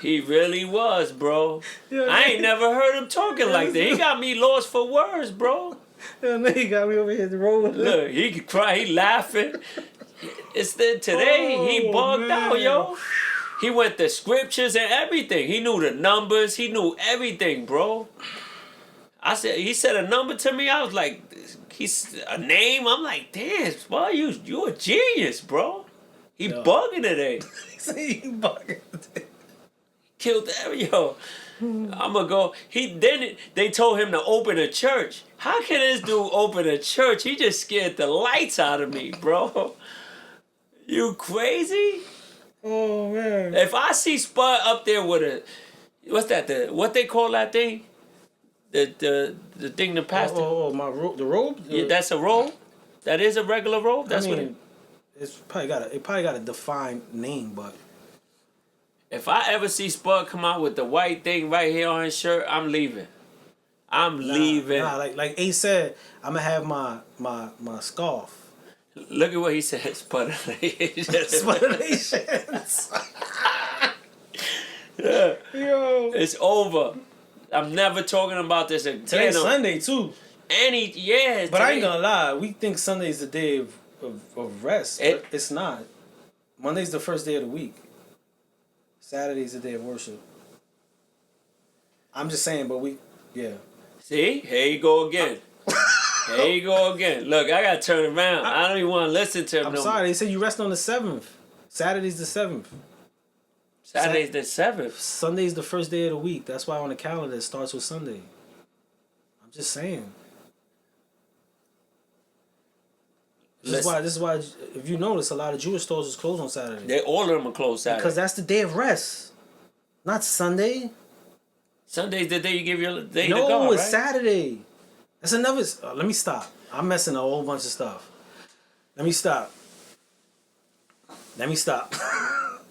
He really was, bro. Yo, I ain't never heard him talking like that. He got me lost for words, bro. Yo, Nate got me over here rolling. Look, he could cry, he laughing. Today, he bugged out, yo. He went to scriptures and everything. He knew the numbers. He knew everything, bro. He said a number to me. I was like, he's a name. I'm like, damn, boy, you a genius, bro. He bugging today. He said he bugging today. Killed every yo. I'ma go. They told him to open a church. How can this dude open a church? He just scared the lights out of me, bro. You crazy? Oh man. If I see Spud up there with a what they call that thing? The thing the pastor. The robe? Yeah, that's a robe. That is a regular robe. That's what it's probably got a defined name, but if I ever see Spud come out with the white thing right here on his shirt, I'm leaving. I'm leaving. Nah, like Ace said, I'm gonna have my scarf. Look at what he said, Spudulations. Spudulations. Yeah. Yo. It's over. I'm never talking about this again. Today's Sunday too. But I ain't gonna lie, we think Sunday's the day of rest. But it's not. Monday's the first day of the week. Saturday's the day of worship. I'm just saying, but See? Here you go again. Here you go again. Look, I gotta turn around. I don't even want to listen to him. I'm sorry, they said you rest on the 7th. Saturday's the 7th. Saturday's the 7th. Sunday's the first day of the week. That's why on the calendar it starts with Sunday. I'm just saying. This is why. If you notice, a lot of Jewish stores is closed on Saturday. All of them are closed Saturday. Because that's the day of rest, not Sunday. Sunday's the day you give your day to No, God, it's right? Saturday. That's another. Let me stop. I'm messing a whole bunch of stuff. Let me stop. Let me stop.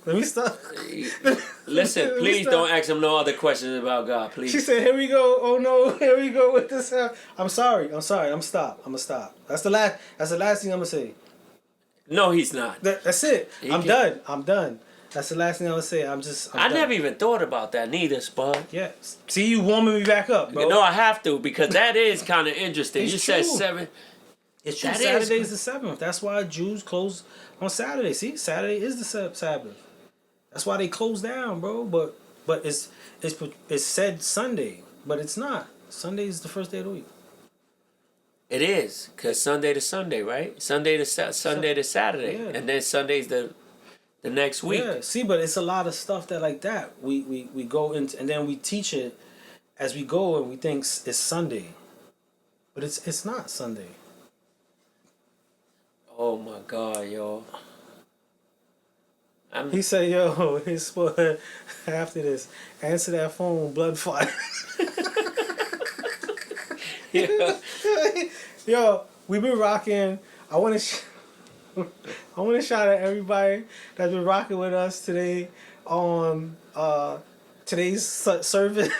Let me stop. Listen, Let me please stop. don't ask him no other questions about God, please. She said, "Here we go. Oh no, here we go with this." I'm sorry. I'm gonna stop. That's the last thing I'm gonna say. No, he's not. That's it. He I'm can- done. I'm done. That's the last thing I'm gonna say. I'm I done. never even thought about that neither, Spud. Yeah. See, you warming me back up, bro. No, I have to because that is kind of interesting. It's You said true. 7. It's true. That is Saturday's the 7th. That's why Jews close on Saturday. See, Saturday is the Sabbath. That's why they close down, bro. But it's said Sunday, but it's not. Sunday is the first day of the week. It is because Sunday to Sunday, right? Sunday to Sunday to Saturday, Yeah. and then Sunday's the next week. Yeah. See, but it's a lot of stuff that like that. We go into and then we teach it as we go, and we think it's Sunday, but it's not Sunday. Oh my God, yo! He said, "Yo, his sport after this, answer that phone, blood fight." Yeah. Yo, we've been rocking. I want to I want to shout out everybody that's been rocking with us today on today's service.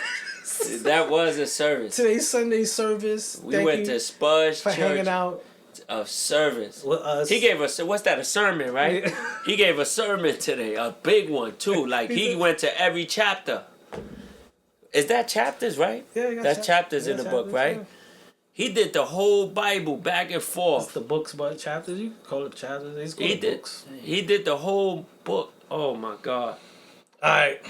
That was a service. Today's Sunday service. We Thank went you to Spud's for hanging Church out of Service. with us. He gave us what's that? A sermon, right? Yeah. He gave a sermon today, a big one too. Like he went to every chapter. Is that chapters, right? Yeah, you got That's chapters in the book, chapters, right? yeah. He did the whole Bible back and It's forth. the books, but chapters. You can call it chapters. They just call He it did. books. He did the whole book. Oh my God. All right.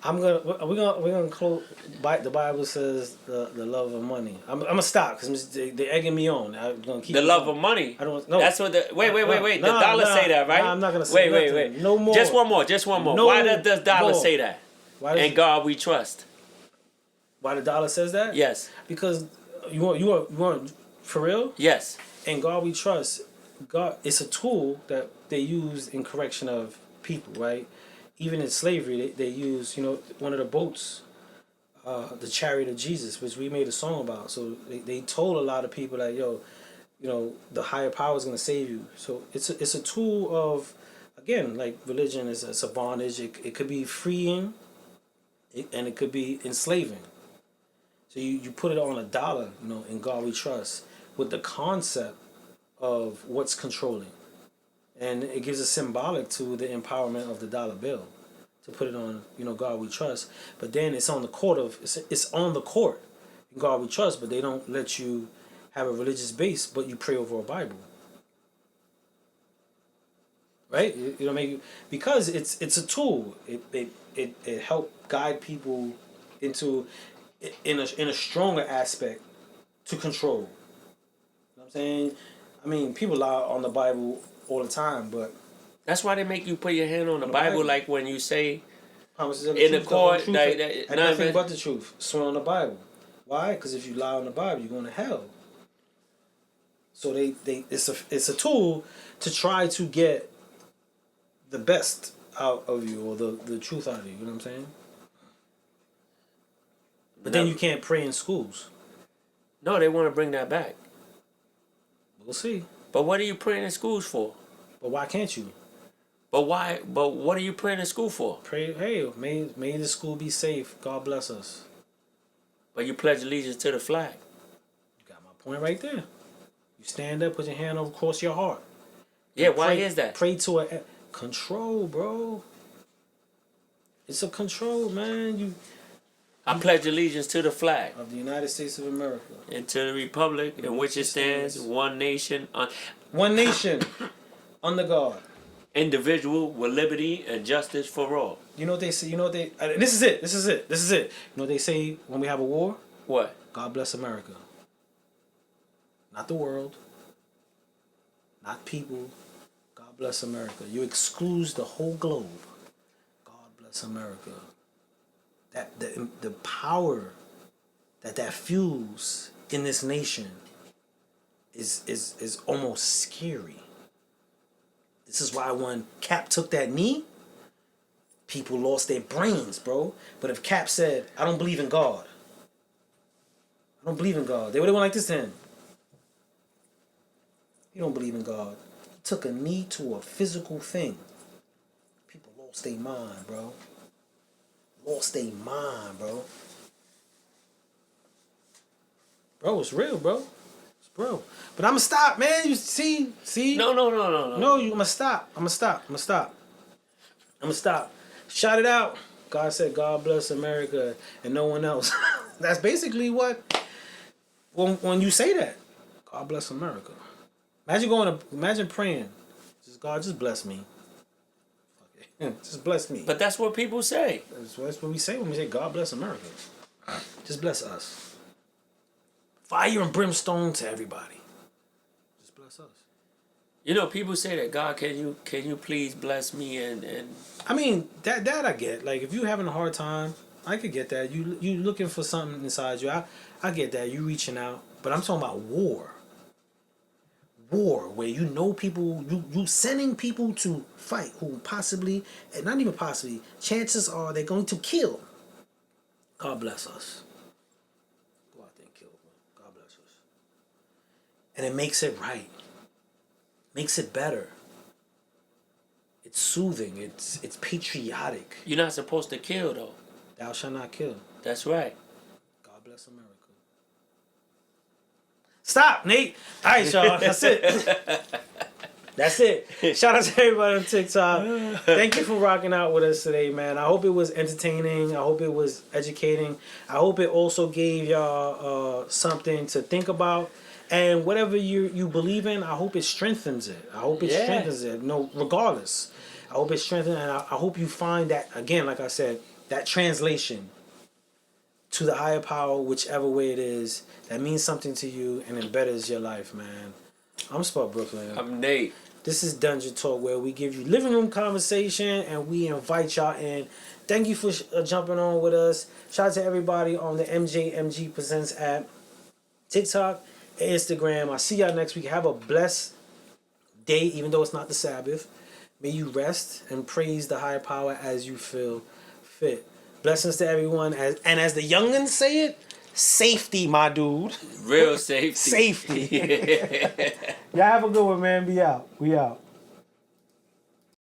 We're gonna close. The Bible says the love of money. I'm gonna stop because they're egging me on. I'm gonna keep The it love going. of money. I don't know. That's what the wait. The Nah, dollar nah, say that, right? nah, I'm not gonna say wait. nothing. No more. Just one more. No Why does dollar more. say that? Why does In God we trust. why the dollar says that? Yes. Because you want for real. Yes. In God we trust. God, it's a tool that they use in correction of people, right? Even in slavery, they use one of the boats, the Chariot of Jesus, which we made a song about. So they told a lot of people that the higher power is going to save you. So it's a tool of, again, like religion is it's a bondage. It could be freeing, and it could be enslaving. So you put it on a dollar, in God we trust, with the concept of what's controlling. And it gives a symbolic to the empowerment of the dollar bill, to put it on, God we trust. But then it's on the court it's on the court, in God we trust. But they don't let you have a religious base, but you pray over a Bible, right? Because it's a tool. It help guide people into in a stronger aspect to control. You know what I'm saying? I mean, people lie on the Bible all the time, but That's why they make you put your hand on the Bible, like when you say promises of in the truth, whole court, truth, like, and nothing but the truth. Swear on the Bible. Why? Because if you lie on the Bible, you're going to hell. So it's a tool to try to get the best out of you, or the truth out of you. You know what I'm saying? But then you can't pray in schools. No, they want to bring that back. We'll see. But what are you praying in schools for? But why can't you? But why? But what are you praying in school for? Pray, hey, may the school be safe. God bless us. But you pledge allegiance to the flag. You got my point right there. You stand up, put your hand over across your heart. Yeah, why Pray- is that? Pray to a control, bro. It's a control, man. I pledge allegiance to the flag Of the United States of America. and to the republic in which it stands, one nation, One nation, under God. individual with liberty and justice for all. You know what they say? This is it. You know what they say when we have a war? What? God bless America. Not the world. Not people. God bless America. You exclude the whole globe. God bless America. That the power that fuels in this nation is almost scary. This is why when Cap took that knee, people lost their brains, bro. But if Cap said, I don't believe in God, I don't believe in God, they would have went like this to him. You don't believe in God. He took a knee to a physical thing. People lost their mind, bro. Lost their mind, bro. Bro, it's real, bro. It's real. But I'ma stop, man. You see? No. No, I'ma stop. Shout it out. God said, God bless America and no one else. That's basically what, when you say that, God bless America. Imagine praying. God, just bless me. Just bless me. But that's what people say. That's what we say when we say God bless America. Just bless us. Fire and brimstone to everybody. Just bless us. You know, people say that, God, can you please bless me and I mean, that I get. Like, if you're having a hard time, I could get that. You looking for something inside you. I get that. You reaching out. But I'm talking about war. War, where you know people, you sending people to fight who possibly, and not even possibly, chances are they're going to kill. God bless us. Go out there and kill them. God bless us. And it makes it right. Makes it better. It's soothing. It's patriotic. you're not supposed to kill, though. Thou shalt not kill. That's right. God bless America. Stop, Nate. All right, y'all. That's it. That's it. Shout out to everybody on TikTok. Thank you for rocking out with us today, man. I hope it was entertaining. I hope it was educating. I hope it also gave y'all something to think about. And whatever you believe in, I hope it strengthens it. I hope it strengthens it. No, regardless. I hope it strengthens it. And I hope you find that, again, like I said, that translation to the higher power, whichever way it is, that means something to you and it betters your life, man. I'm Spud Brooklyn. I'm Nate. This is Dungeon Talk, where we give you living room conversation and we invite y'all in. Thank you for jumping on with us. Shout out to everybody on the MJMG Presents app, TikTok, and Instagram. I'll see y'all next week. Have a blessed day, even though it's not the Sabbath. May you rest and praise the higher power as you feel fit. Blessings to everyone. As the youngins say it, safety, my dude. Real safety. Safety. Y'all have a good one, man. Be out. We out.